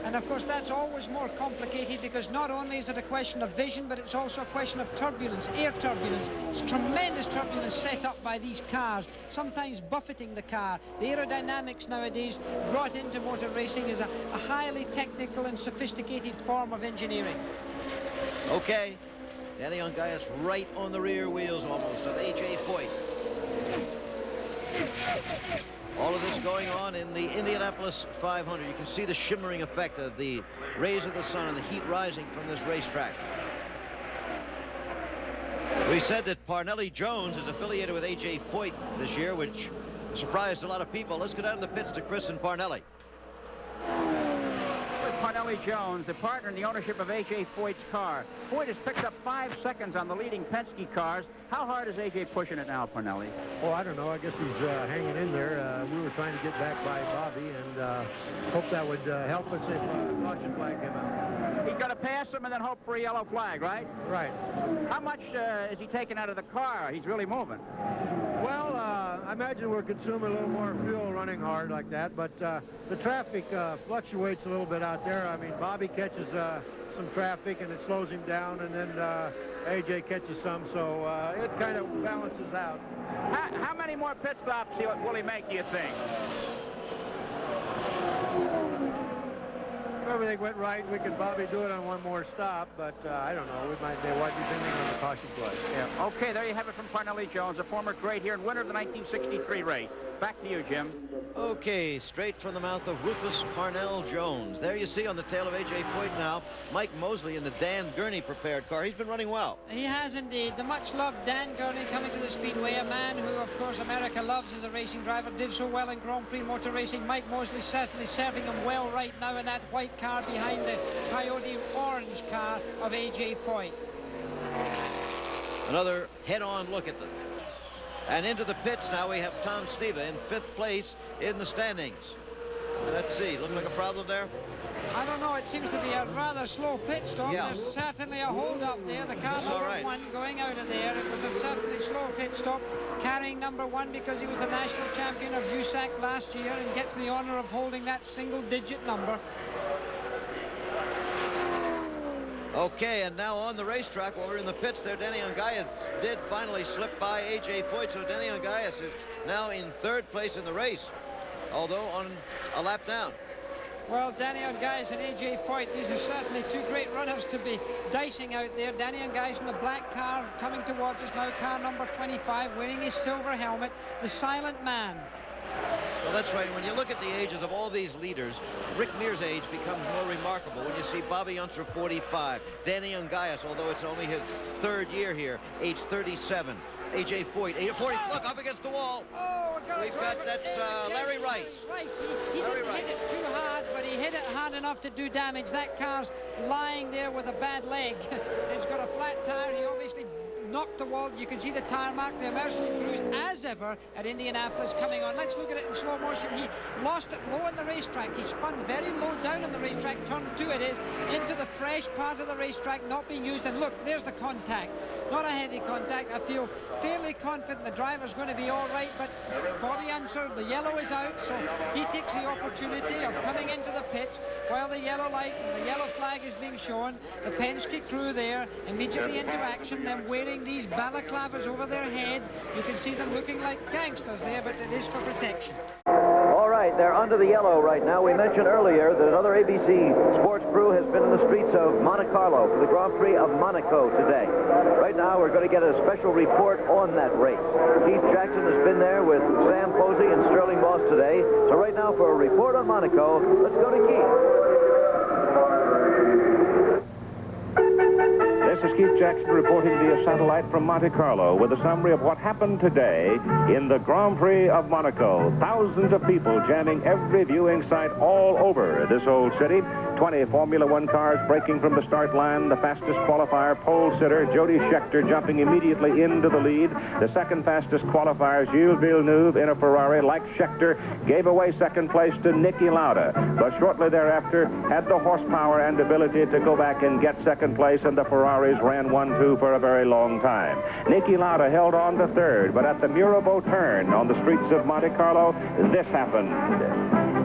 G: And of course that's always more complicated because not only is it a question of vision, but it's also a question of turbulence, air turbulence. It's tremendous turbulence set up by these cars, sometimes buffeting the car. The aerodynamics nowadays brought into motor racing is a highly technical and sophisticated form of engineering.
D: Okay. Danny Ungaius right on the rear wheels almost of A.J. Voigt. All of this going on in the Indianapolis 500. You can see the shimmering effect of the rays of the sun and the heat rising from this racetrack. We said that Parnelli Jones is affiliated with A.J. Voigt this year, which surprised a lot of people. Let's go down to the pits to Chris and Parnelli.
M: Parnelli Jones, the partner in the ownership of A.J. Voigt's car. Voigt has picked up 5 seconds on the leading Penske cars. How hard is A.J. pushing it now, Parnelli?
Q: Oh, I don't know. I guess he's hanging in there. We were trying to get back by Bobby and hope that would help us if caution flag came out.
M: He's got to pass him and then hope for a yellow flag, right?
Q: Right.
M: How much is he taking out of the car? He's really moving.
Q: Well, I imagine we're consuming a little more fuel running hard like that, but the traffic fluctuates a little bit out there. I mean, Bobby catches some traffic and it slows him down, and then A.J. catches some, so it kind of balances out.
M: How many more pit stops will he make, do you think?
Q: If everything went right, we could probably do it on one more stop, but I don't know. We might be depending on the caution flag.
M: Yeah. Okay, there you have it from Parnelli Jones, a former great here and winner of the 1963 race. Back to you, Jim.
D: Okay, straight from the mouth of Rufus Parnell Jones. There you see on the tail of A.J. Voigt now, Mike Mosley in the Dan Gurney prepared car. He's been running well.
G: He has indeed. The much-loved Dan Gurney coming to the Speedway, a man who, of course, America loves as a racing driver, did so well in Grand Prix motor racing. Mike Mosley certainly serving him well right now in that white car behind the Coyote orange car of A.J. Voigt.
D: Another head-on look at them. And into the pits now we have Tom Sneva in 5th place in the standings. Let's see, look like a problem there?
G: I don't know, it seems to be a rather slow pit stop.
D: Yeah.
G: There's certainly a hold up there. The car number 1 going out of there. It was a certainly slow pit stop, carrying number 1 because he was the national champion of USAC last year and gets the honor of holding that single-digit number.
D: Okay, and now on the racetrack, while we're in the pits there, Danny Ungaias did finally slip by A.J. Foyt, so Danny Ungaias is now in 3rd place in the race, although on a lap down.
G: Well, Danny Ungaias and A.J. Foyt, these are certainly 2 great runners to be dicing out there. Danny Ungaias in the black car coming towards us now, car number 25, wearing his silver helmet, the silent man.
D: Well, that's right. When you look at the ages of all these leaders, Rick Mears' age becomes more remarkable when you see Bobby Unser, 45. Danny Ungaias, although it's only his 3rd year here, age 37. A.J. Foyt, 40. Look, up against the wall.
G: Oh,
D: we've got that's Larry Rice.
G: He didn't hit it too hard, but he hit it hard enough to do damage. That car's lying there with a bad leg. It's got a flat tire. He obviously knocked the wall. You can see the tire mark, the emergency cruise, as ever, at Indianapolis coming on. Let's look at it in slow motion. He lost it low on the racetrack. He spun very low down on the racetrack, turn 2 it is, into the fresh part of the racetrack, not being used. And look, there's the contact. Not a heavy contact. I feel fairly confident the driver's going to be all right, but Bobby Unser, the yellow is out, so he takes the opportunity of coming into the pits while the yellow light and the yellow flag is being shown. The Penske crew there immediately into action, them wearing these balaclavas over their head. You can see them looking like gangsters there, but it is for protection.
A: All right, they're under the yellow right now. We mentioned earlier that another ABC sports crew has been in the streets of Monte Carlo for the Grand Prix of Monaco today. Right now, we're going to get a special report on that race. Keith Jackson has been there with Sam Posey and Sterling Moss today. So right now, for a report on Monaco, let's go to Keith.
R: This is Keith Jackson reporting via satellite from Monte Carlo with a summary of what happened today in the Grand Prix of Monaco. Thousands of people jamming every viewing site all over this old city. 20 Formula One cars breaking from the start line. The fastest qualifier, pole sitter, Jody Scheckter, jumping immediately into the lead. The second fastest qualifier, Gilles Villeneuve, in a Ferrari, like Scheckter, gave away second place to Niki Lauda, but shortly thereafter had the horsepower and ability to go back and get second place, and the Ferraris ran 1-2 for a very long time. Niki Lauda held on to third, but at the Mirabeau turn on the streets of Monte Carlo, this happened.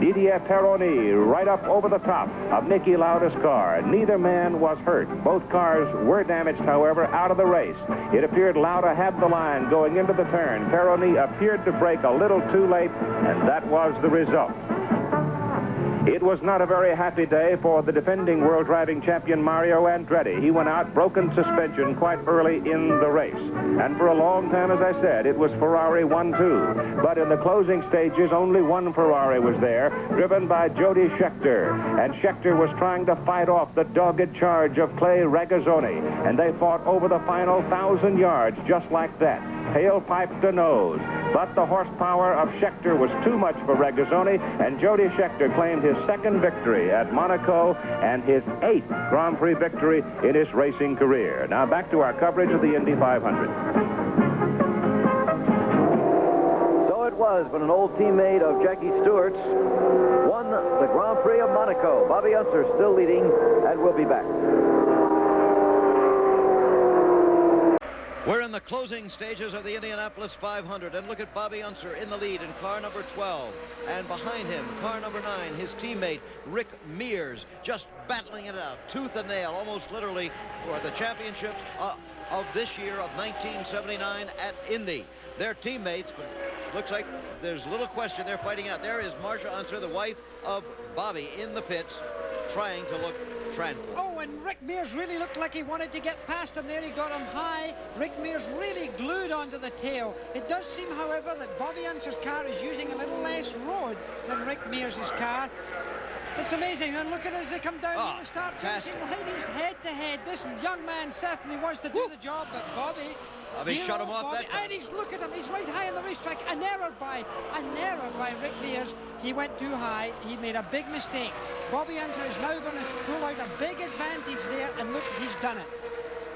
R: Didier Perroni right up over the top of Niki Lauda's car. Neither man was hurt. Both cars were damaged, however, out of the race. It appeared Lauda had the line going into the turn. Perroni appeared to brake a little too late, and that was the result. It was not a very happy day for the defending world driving champion Mario Andretti. He went out broken suspension quite early in the race. And for a long time, as I said, it was Ferrari 1-2. But in the closing stages, only one Ferrari was there, driven by Jody Scheckter. And Scheckter was trying to fight off the dogged charge of Clay Regazzoni. And they fought over the final 1,000 yards just like that, tailpipe to nose. But the horsepower of Scheckter was too much for Regazzoni, and Jody Scheckter claimed his second victory at Monaco and his 8th Grand Prix victory in his racing career. Now back to our coverage of the Indy 500.
A: So it was when an old teammate of Jackie Stewart's won the Grand Prix of Monaco. Bobby Unser still leading, and we'll be back.
D: We're in the closing stages of the Indianapolis 500, and look at Bobby Unser in the lead in car number 12. And behind him, car number 9, his teammate, Rick Mears, just battling it out, tooth and nail, almost literally, for the championships of this year of 1979 at Indy. They're teammates, but looks like there's little question they're fighting out. There is Marcia Unser, the wife of Bobby, in the pits, trying to look tranquil.
G: Oh, and Rick Mears really looked like he wanted to get past him there. He got him high. Rick Mears really glued onto the tail. It does seem, however, that Bobby Unser's car is using a little less road than Rick Mears' car. It's amazing. And look at as they come down in the start. Ladies head to head. This young man certainly wants to do the job, but Bobby
D: shut him off that time.
G: And look at him. He's right high on the racetrack. An error by Rick Mears. He went too high. He made a big mistake. Bobby Unser is now going to pull out a big advantage there, and look, he's done it.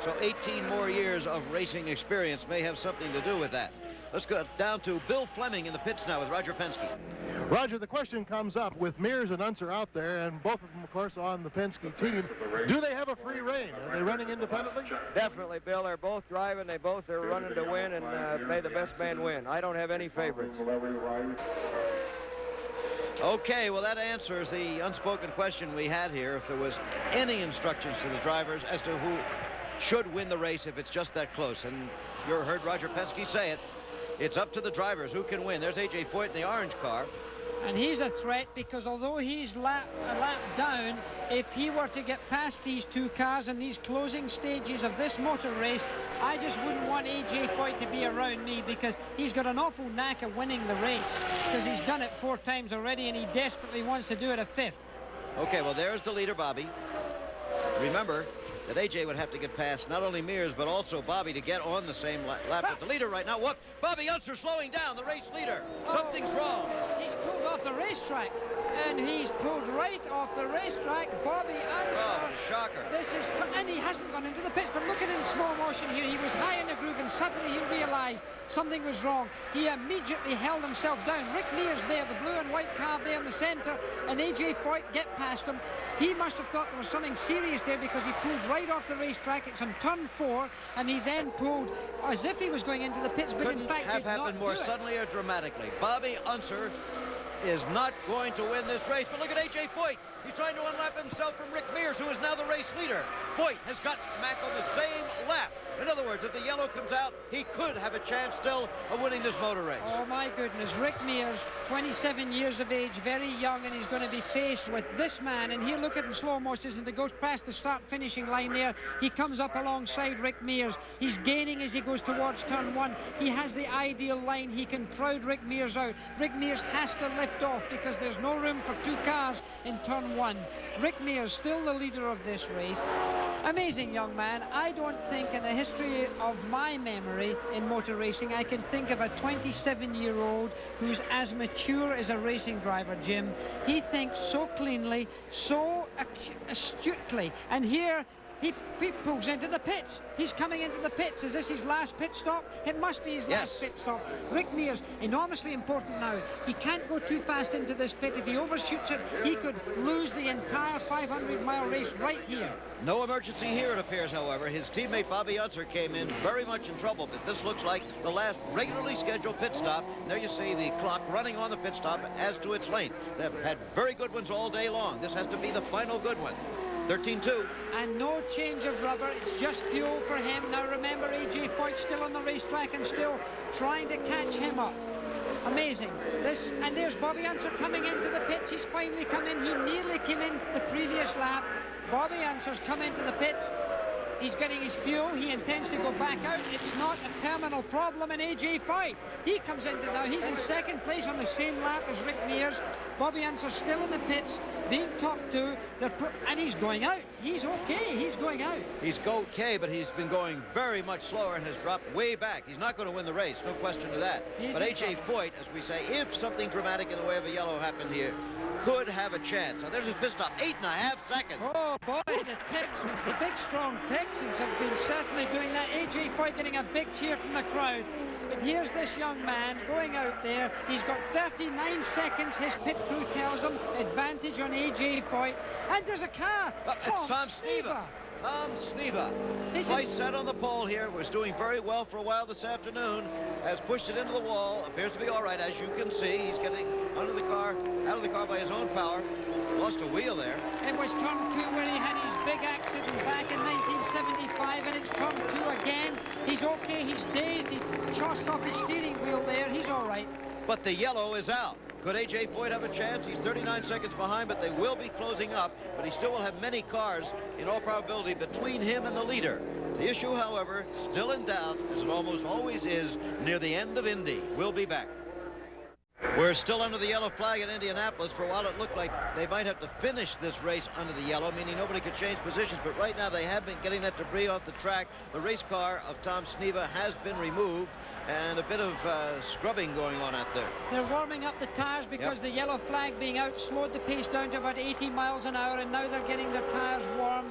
D: So 18 more years of racing experience may have something to do with that. Let's go down to Bill Fleming in the pits now with Roger Penske.
Q: Roger, the question comes up with Mears and Unser out there, and both of them, of course, on the Penske team. Do they have a free rein? Are they running independently?
S: Definitely, Bill. They're both driving. They both are running to win, and may the best man win. I don't have any favorites.
D: Okay, well, that answers the unspoken question we had here. If there was any instructions to the drivers as to who should win the race if it's just that close. And you heard Roger Penske say it. It's up to the drivers who can win. There's A.J. Foyt in the orange car.
G: And he's a threat because although he's a lap down, if he were to get past these two cars in these closing stages of this motor race, I just wouldn't want A.J. Foyt to be around me because he's got an awful knack of winning the race because he's done it 4 times already and he desperately wants to do it a 5th.
D: Okay, well, there's the leader, Bobby. Remember that A.J. would have to get past not only Mears, but also Bobby to get on the same lap with the leader right now. Whoop! Bobby Unser slowing down, the race leader. Something's wrong.
G: He's pulled off the racetrack, and he's pulled right off the racetrack. Bobby Unser.
D: Oh, shocker.
G: And he hasn't gone into the pits, but look at him in slow motion here. He was high in the groove, and suddenly he realized something was wrong. He immediately held himself down. Rick Mears there, the blue and white car there in the center, and A.J. Foyt get past him. He must have thought there was something serious there because he pulled right off the racetrack. It's on turn 4, and he then pulled as if he was going into the pits, but
D: Couldn't
G: in fact
D: have
G: did not
D: happened more
G: do it.
D: suddenly or dramatically. Bobby Unser is not going to win this race. But look at A.J. Foyt. He's trying to unlap himself from Rick Mears, who is now the race leader. Foyt has got Mack on the same lap. In other words, if the yellow comes out, he could have a chance still of winning this motor race.
G: Oh, my goodness. Rick Mears, 27 years of age, very young, and he's going to be faced with this man. And here, look at in slow motion, as he goes past the start-finishing line there. He comes up alongside Rick Mears. He's gaining as he goes towards turn 1. He has the ideal line. He can crowd Rick Mears out. Rick Mears has to lift off because there's no room for 2 cars in turn 1. Rick Mears, still the leader of this race. Amazing young man. I don't think in the history of my memory in motor racing I can think of a 27-year-old who's as mature as a racing driver, Jim. He thinks so cleanly, so astutely, and here he pulls into the pits. He's coming into the pits. Is this his last pit stop? It must be his last pit stop. Rick Mears, enormously important now. He can't go too fast into this pit. If he overshoots it, he could lose the entire 500-mile race right here.
D: No emergency here, it appears, however. His teammate Bobby Unser came in very much in trouble, but this looks like the last regularly scheduled pit stop. There you see the clock running on the pit stop as to its length. They've had very good ones all day long. This has to be the final good one. 13-2.
G: And no change of rubber. It's just fuel for him. Now remember, A.J. Foyt still on the racetrack and still trying to catch him up. Amazing. And there's Bobby Unser coming into the pits. He's finally come in. He nearly came in the previous lap. Bobby Unser's come into the pits. He's getting his fuel. He intends to go back out. It's not a terminal problem in A.J. Foyt. He comes into now. He's in second place on the same lap as Rick Mears. Bobby Unser still in the pits, being talked to, and he's going out. He's okay. He's going out.
D: He's okay, but he's been going very much slower and has dropped way back. He's not going to win the race, no question of that. But A.J. Foyt, as we say, if something dramatic in the way of a yellow happened here, could have a chance. Now there's his pit stop, 8.5 seconds.
G: Oh boy, the Texans, the big strong Texans have been certainly doing that. A.J. Foyt getting a big cheer from the crowd. But here's this young man going out there. He's got 39 seconds, his pit crew tells him. Advantage on A.J. Foyt. And there's a car.
D: It's Tom Sneva. Tom Sneva, twice set on the pole here, was doing very well for a while this afternoon, has pushed it into the wall, appears to be all right, as you can see. He's getting out of the car by his own power. Lost a wheel there.
G: It was turn 2 where he had his big accident back in 1975, and it's turn 2 again. He's okay, he's dazed, he tossed off his steering wheel there, he's all right.
D: But the yellow is out. Could A.J. Foyt have a chance? He's 39 seconds behind, but they will be closing up. But he still will have many cars, in all probability, between him and the leader. The issue, however, still in doubt, as it almost always is, near the end of Indy. We'll be back. We're still under the yellow flag at Indianapolis. For a while, it looked like they might have to finish this race under the yellow, meaning nobody could change positions. But right now, they have been getting that debris off the track. The race car of Tom Sneva has been removed, and a bit of scrubbing going on out there.
G: They're warming up the tires because the yellow flag being out slowed the pace down to about 80 miles an hour, and now they're getting their tires warm.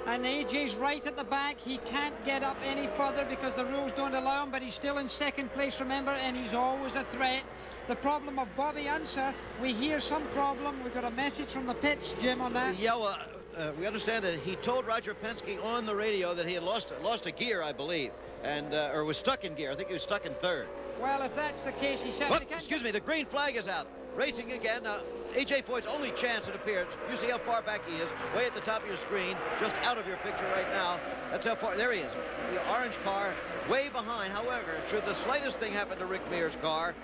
G: And AJ's right at the back. He can't get up any further because the rules don't allow him, but he's still in second place, remember, and he's always a threat. The problem of Bobby Unser, we hear some problem. We got a message from the pits, Jim, on that.
D: Yeah, well, we understand that he told Roger Penske on the radio that he had lost a gear, I believe, and or was stuck in gear. I think he was stuck in third.
G: Well, if that's the case, he said...
D: Excuse me, the green flag is out. Racing again. Now, A.J. Foyt's only chance, it appears, you see how far back he is, way at the top of your screen, just out of your picture right now. That's how far, there he is. The orange car, way behind. However, should the slightest thing happen to Rick Mears' car,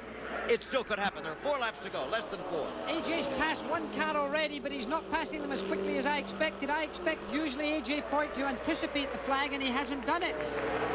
D: it still could happen. There are 4 laps to go, less than 4.
G: AJ's passed one car already, but he's not passing them as quickly as I expected. I expect usually AJ Foyt to anticipate the flag, and he hasn't done it.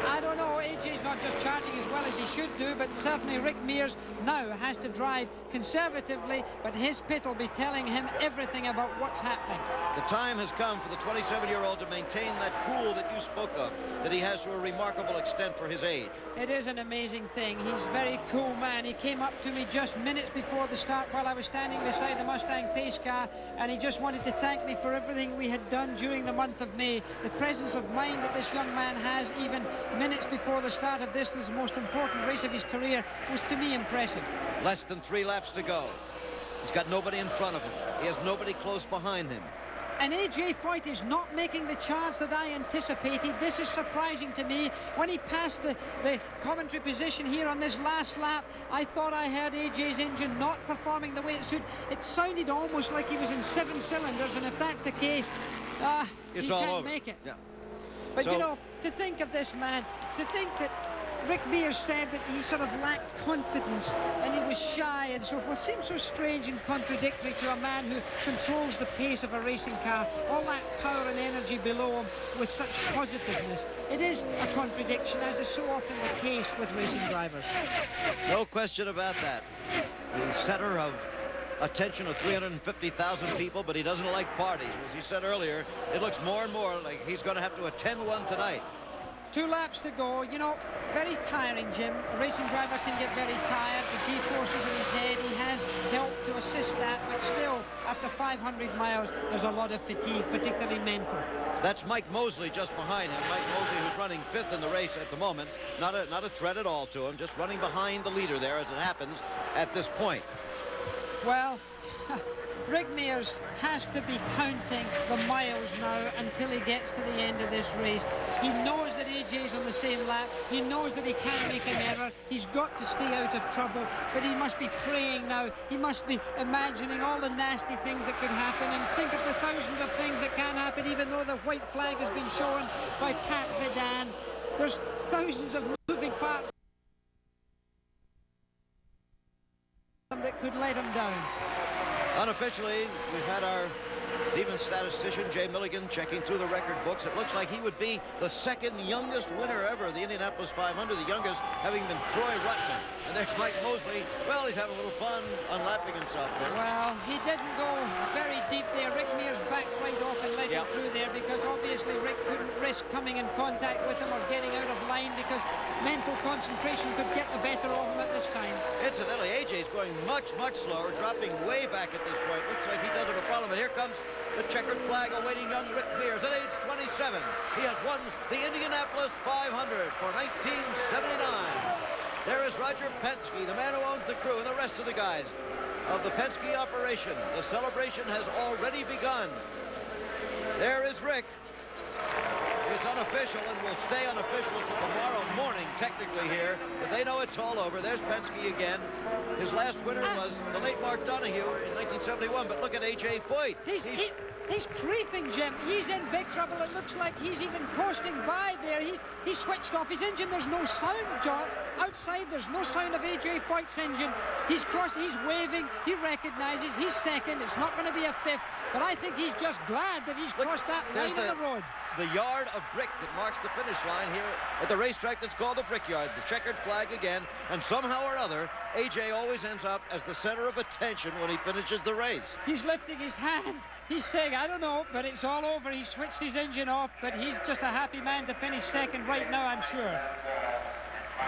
G: I don't know, AJ's not just charging as well as he should do, but certainly Rick Mears now has to drive conservatively, but his pit will be telling him everything about what's happening.
D: The time has come for the 27-year-old to maintain that cool that you spoke of, that he has to a remarkable extent for his age.
G: It is an amazing thing. He's a very cool man. He came up to me just minutes before the start while I was standing beside the Mustang pace car, and he just wanted to thank me for everything we had done during the month of May. The presence of mind that this young man has, even minutes before the start of this the most important race of his career, was to me impressive.
D: Less than 3 laps to go. He's got nobody in front of him. He has nobody close behind him.
G: And AJ Foyt is not making the charge that I anticipated. This is surprising to me. When he passed the commentary position here on this last lap, I thought I heard AJ's engine not performing the way it should. It sounded almost like he was in 7 cylinders, and if that's the case,
D: it's
G: he
D: all
G: can't
D: over.
G: make it.
D: Yeah.
G: But
D: So,
G: you know, to think of this man, to think that Rick Mears said that he sort of lacked confidence and he was shy and so forth, seems so strange and contradictory to a man who controls the pace of a racing car, all that power and energy below him with such positiveness. It is a contradiction, as is so often the case with racing drivers.
D: No question about that. The center of attention of 350,000 people, but he doesn't like parties. As he said earlier, it looks more and more like he's going to have to attend one tonight.
G: 2 laps to go. You know, very tiring, Jim. A racing driver can get very tired. The G-forces in his head, he has helped to assist that, but still, after 500 miles, there's a lot of fatigue, particularly mental.
D: That's Mike Mosley just behind him. Mike Mosley, who's running 5th in the race at the moment. Not a threat at all to him, just running behind the leader there, as it happens at this point.
G: Well, Rick Mears has to be counting the miles now until he gets to the end of this race. He knows that AJ's on the same lap. He knows that he can't make an error. He's got to stay out of trouble, but he must be praying now. He must be imagining all the nasty things that could happen and think of the thousands of things that can happen, even though the white flag has been shown by Pat Vidan. There's thousands of moving parts that could let him down.
D: Unofficially, we've had our Demon statistician, Jay Milligan, checking through the record books. It looks like he would be the 2nd youngest winner ever of the Indianapolis 500, the youngest having been Troy Ruttman. And there's Mike Mosley. Well, he's having a little fun unlapping himself there.
G: Well, he didn't go very deep there. Rick Mears backed right off and let him through there because obviously Rick couldn't risk coming in contact with him or getting out of line because mental concentration could get the better of him at this time.
D: Incidentally, AJ's going much, much slower, dropping way back at this point. Looks like he does have a problem. And here comes the checkered flag awaiting young Rick Mears at age 27. He has won the Indianapolis 500 for 1979. There is Roger Penske, the man who owns the crew, and the rest of the guys of the Penske operation. The celebration has already begun. There is Rick. It's unofficial and will stay unofficial until tomorrow morning, technically here, but they know it's all over. There's Penske again. His last winner was the late Mark Donohue in 1971, but look at A.J. Foyt.
G: He's creeping, Jim. He's in big trouble. It looks like he's even coasting by there. He's switched off his engine. There's no sound, John. Outside, there's no sound of A.J. Foyt's engine. He's crossed, he's waving, he recognizes he's 2nd. It's not going to be a 5th, but I think he's just glad that he's crossed that line of the road.
D: The yard of brick that marks the finish line here at the racetrack that's called the Brickyard. The checkered flag again, and somehow or other, A.J. always ends up as the center of attention when he finishes the race.
G: He's lifting his hand. He's saying, I don't know, but it's all over. He switched his engine off, but he's just a happy man to finish 2nd right now, I'm sure.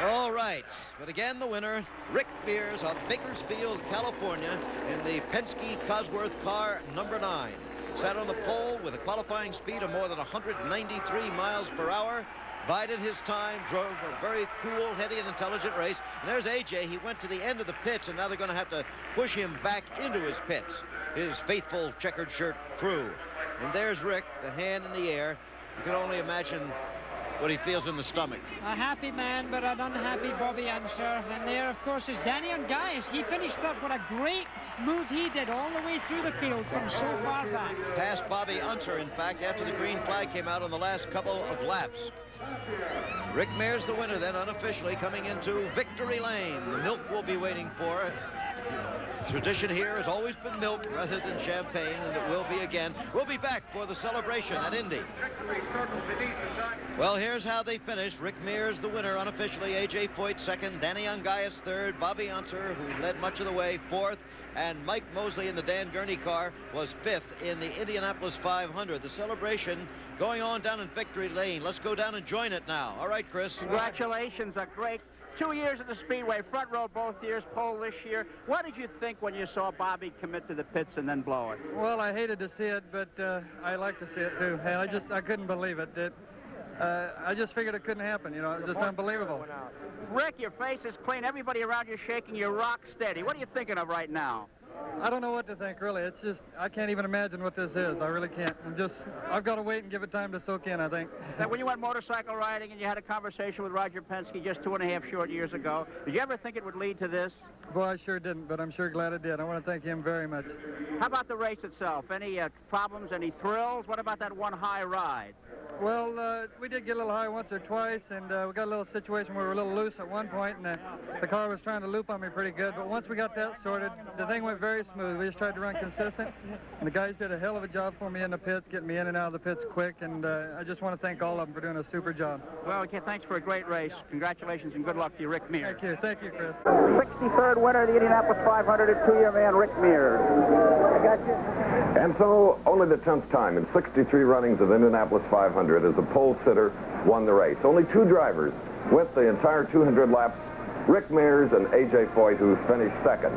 D: All right, but again, the winner, Rick Mears of Bakersfield, California, in the Penske Cosworth car number 9. sat on the pole with a qualifying speed of more than 193 miles per hour. Bided his time, drove a very cool, heady, and intelligent race. And there's AJ. He went to the end of the pits, and now they're going to have to push him back into his pits, his faithful checkered shirt crew. And there's Rick, the hand in the air. You can only imagine what he feels in the stomach.
G: A happy man, but an unhappy Bobby Unser. And there, of course, is Danny Ungais. He finished up. What a great move he did all the way through the field from so far back.
D: Passed Bobby Unser, in fact, after the green flag came out on the last couple of laps. Rick Mears, the winner, then unofficially coming into victory lane. The milk will be waiting for. Tradition here has always been milk rather than champagne, and it will be again. We'll be back for the celebration at Indy. Well, here's how they finished. Rick Mears, the winner, unofficially. A.J. Foyt, second. Danny Ungais, third. Bobby Unser, who led much of the way, fourth. And Mike Mosley in the Dan Gurney car was fifth in the Indianapolis 500. The celebration going on down in victory lane. Let's go down and join it now. All right, Chris.
M: Congratulations, a great 2 years at the Speedway, front row both years, pole this year. What did you think when you saw Bobby commit to the pits and then blow it?
P: Well, I hated to see it, but I like to see it too. And I couldn't believe it. I just figured it couldn't happen. You know, it was just unbelievable.
M: Rick, your face is clean. Everybody around you shaking. You're rock steady. What are you thinking of right now?
P: I don't know what to think, really. It's just, I can't even imagine what this is. I really can't. I've got to wait and give it time to soak in, I think.
M: That when you went motorcycle riding and you had a conversation with Roger Penske just 2.5 short years ago, did you ever think it would lead to this?
P: Well, I sure didn't, but I'm sure glad it did. I want to thank him very much.
M: How about the race itself? Any problems, any thrills? What about that one high ride?
P: Well, we did get a little high once or twice, and we got a little situation where we were a little loose at one point, and the car was trying to loop on me pretty good. But once we got that sorted, the thing went very smooth. We just tried to run consistent, and the guys did a hell of a job for me in the pits, getting me in and out of the pits quick, and I just want to thank all of them for doing a super job.
M: Well, okay, thanks for a great race. Congratulations and good luck to you, Rick Mears.
P: Thank you, Chris.
M: 63rd winner of the Indianapolis 500 is two-year man Rick Mears. I got you.
L: And so, only the 10th time in 63 runnings of the Indianapolis 500 as a pole sitter won the race. Only two drivers went the entire 200 laps, Rick Mears and A.J. Foyt, who finished second.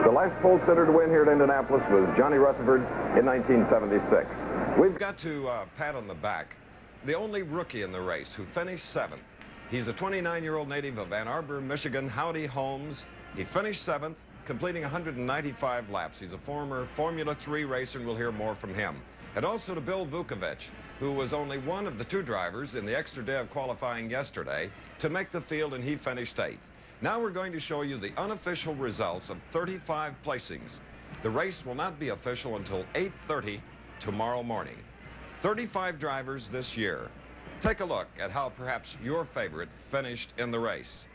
L: The last pole sitter to win here at Indianapolis was Johnny Rutherford in 1976. We've got to pat on the back the only rookie in the race who finished seventh. He's a 29-year-old native of Ann Arbor, Michigan, Howdy Holmes. He finished seventh, completing 195 laps. He's a former Formula 3 racer, and we'll hear more from him. And also to Bill Vukovich, who was only one of the two drivers in the extra day of qualifying yesterday to make the field, and he finished eighth. Now we're going to show you the unofficial results of 35 placings. The race will not be official until 8:30 tomorrow morning. 35 drivers this year. Take a look at how perhaps your favorite finished in the race.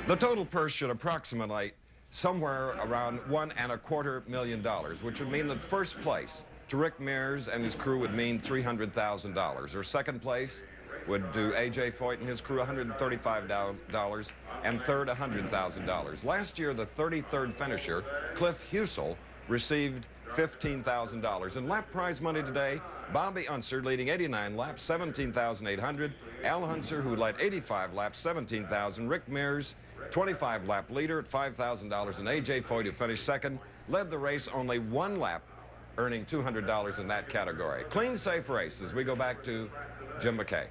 L: The total purse should approximate somewhere around $1.25 million, which would mean that first place to Rick Mears and his crew would mean $300,000, or second place would do A.J. Foyt and his crew $135, and third $100,000. Last year, the 33rd finisher, Cliff Husel, received $15,000. In lap prize money today, Bobby Unser leading 89 laps, $17,800. Al Unser, who led 85 laps, $17,000. Rick Mears, 25-lap leader at $5,000. And A.J. Foyt, who finished second, led the race only one lap, earning $200 in that category. Clean, safe race as we go back to Jim McKay.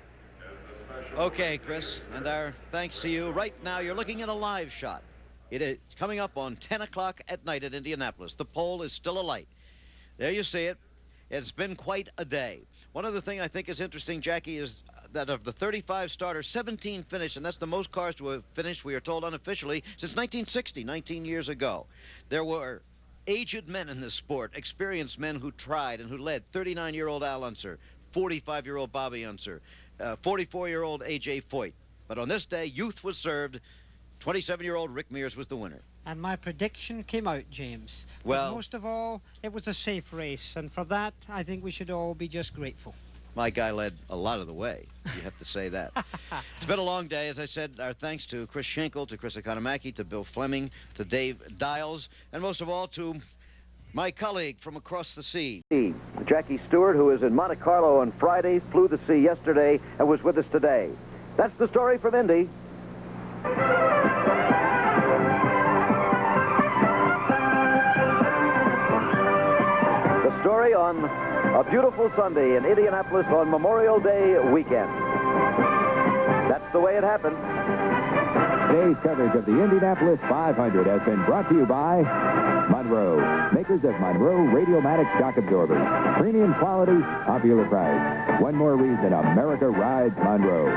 D: Okay, Chris, and our thanks to you. Right now, you're looking at a live shot. It is coming up on 10 o'clock at night at Indianapolis. The pole is still alight. There you see it. It's been quite a day. One other thing I think is interesting, Jackie, is that of the 35 starters, 17 finished, and that's the most cars to have finished, we are told unofficially, since 1960, 19 years ago. There were aged men in this sport, experienced men who tried and who led. 39-year-old Al Unser, 45-year-old Bobby Unser, 44-year-old A.J. Foyt. But on this day, youth was served. 27-year-old Rick Mears was the winner.
G: And my prediction came out, James.
D: Well,
G: but most of all, it was a safe race, and for that, I think we should all be just grateful.
D: My guy led a lot of the way. You have to say that. It's been a long day. As I said, our thanks to Chris Schenkel, to Chris Economaki, to Bill Fleming, to Dave Dials, and most of all to my colleague from across the sea.
A: Jackie Stewart, who was in Monte Carlo on Friday, flew the sea yesterday, and was with us today. That's the story from Indy. The story on a beautiful Sunday in Indianapolis on Memorial Day weekend. That's the way it happened.
B: Today's coverage of the Indianapolis 500 has been brought to you by Monroe, makers of Monroe Radiomatic shock absorbers. Premium quality, popular price. One more reason America rides Monroe.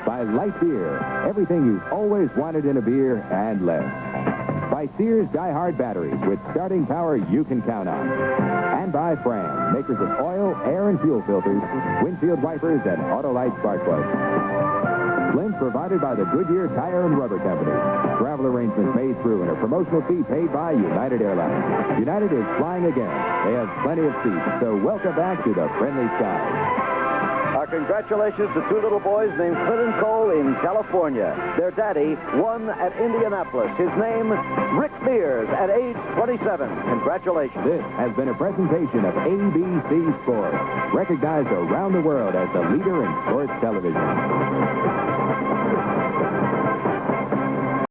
B: By Light Beer, everything you've always wanted in a beer and less. By Sears Die-Hard batteries with starting power you can count on. And by Fram, makers of oil, air, and fuel filters, windshield wipers, and Autolite spark plugs. Blimp provided by the Goodyear Tire and Rubber Company. Travel arrangements made through and a promotional fee paid by United Airlines. United is flying again. They have plenty of seats, so welcome back to the friendly skies.
A: Our congratulations to two little boys named Clint and Cole in California. Their daddy won at Indianapolis. His name, Rick Mears, at age 27. Congratulations.
B: This has been a presentation of ABC Sports, recognized around the world as the leader in sports television.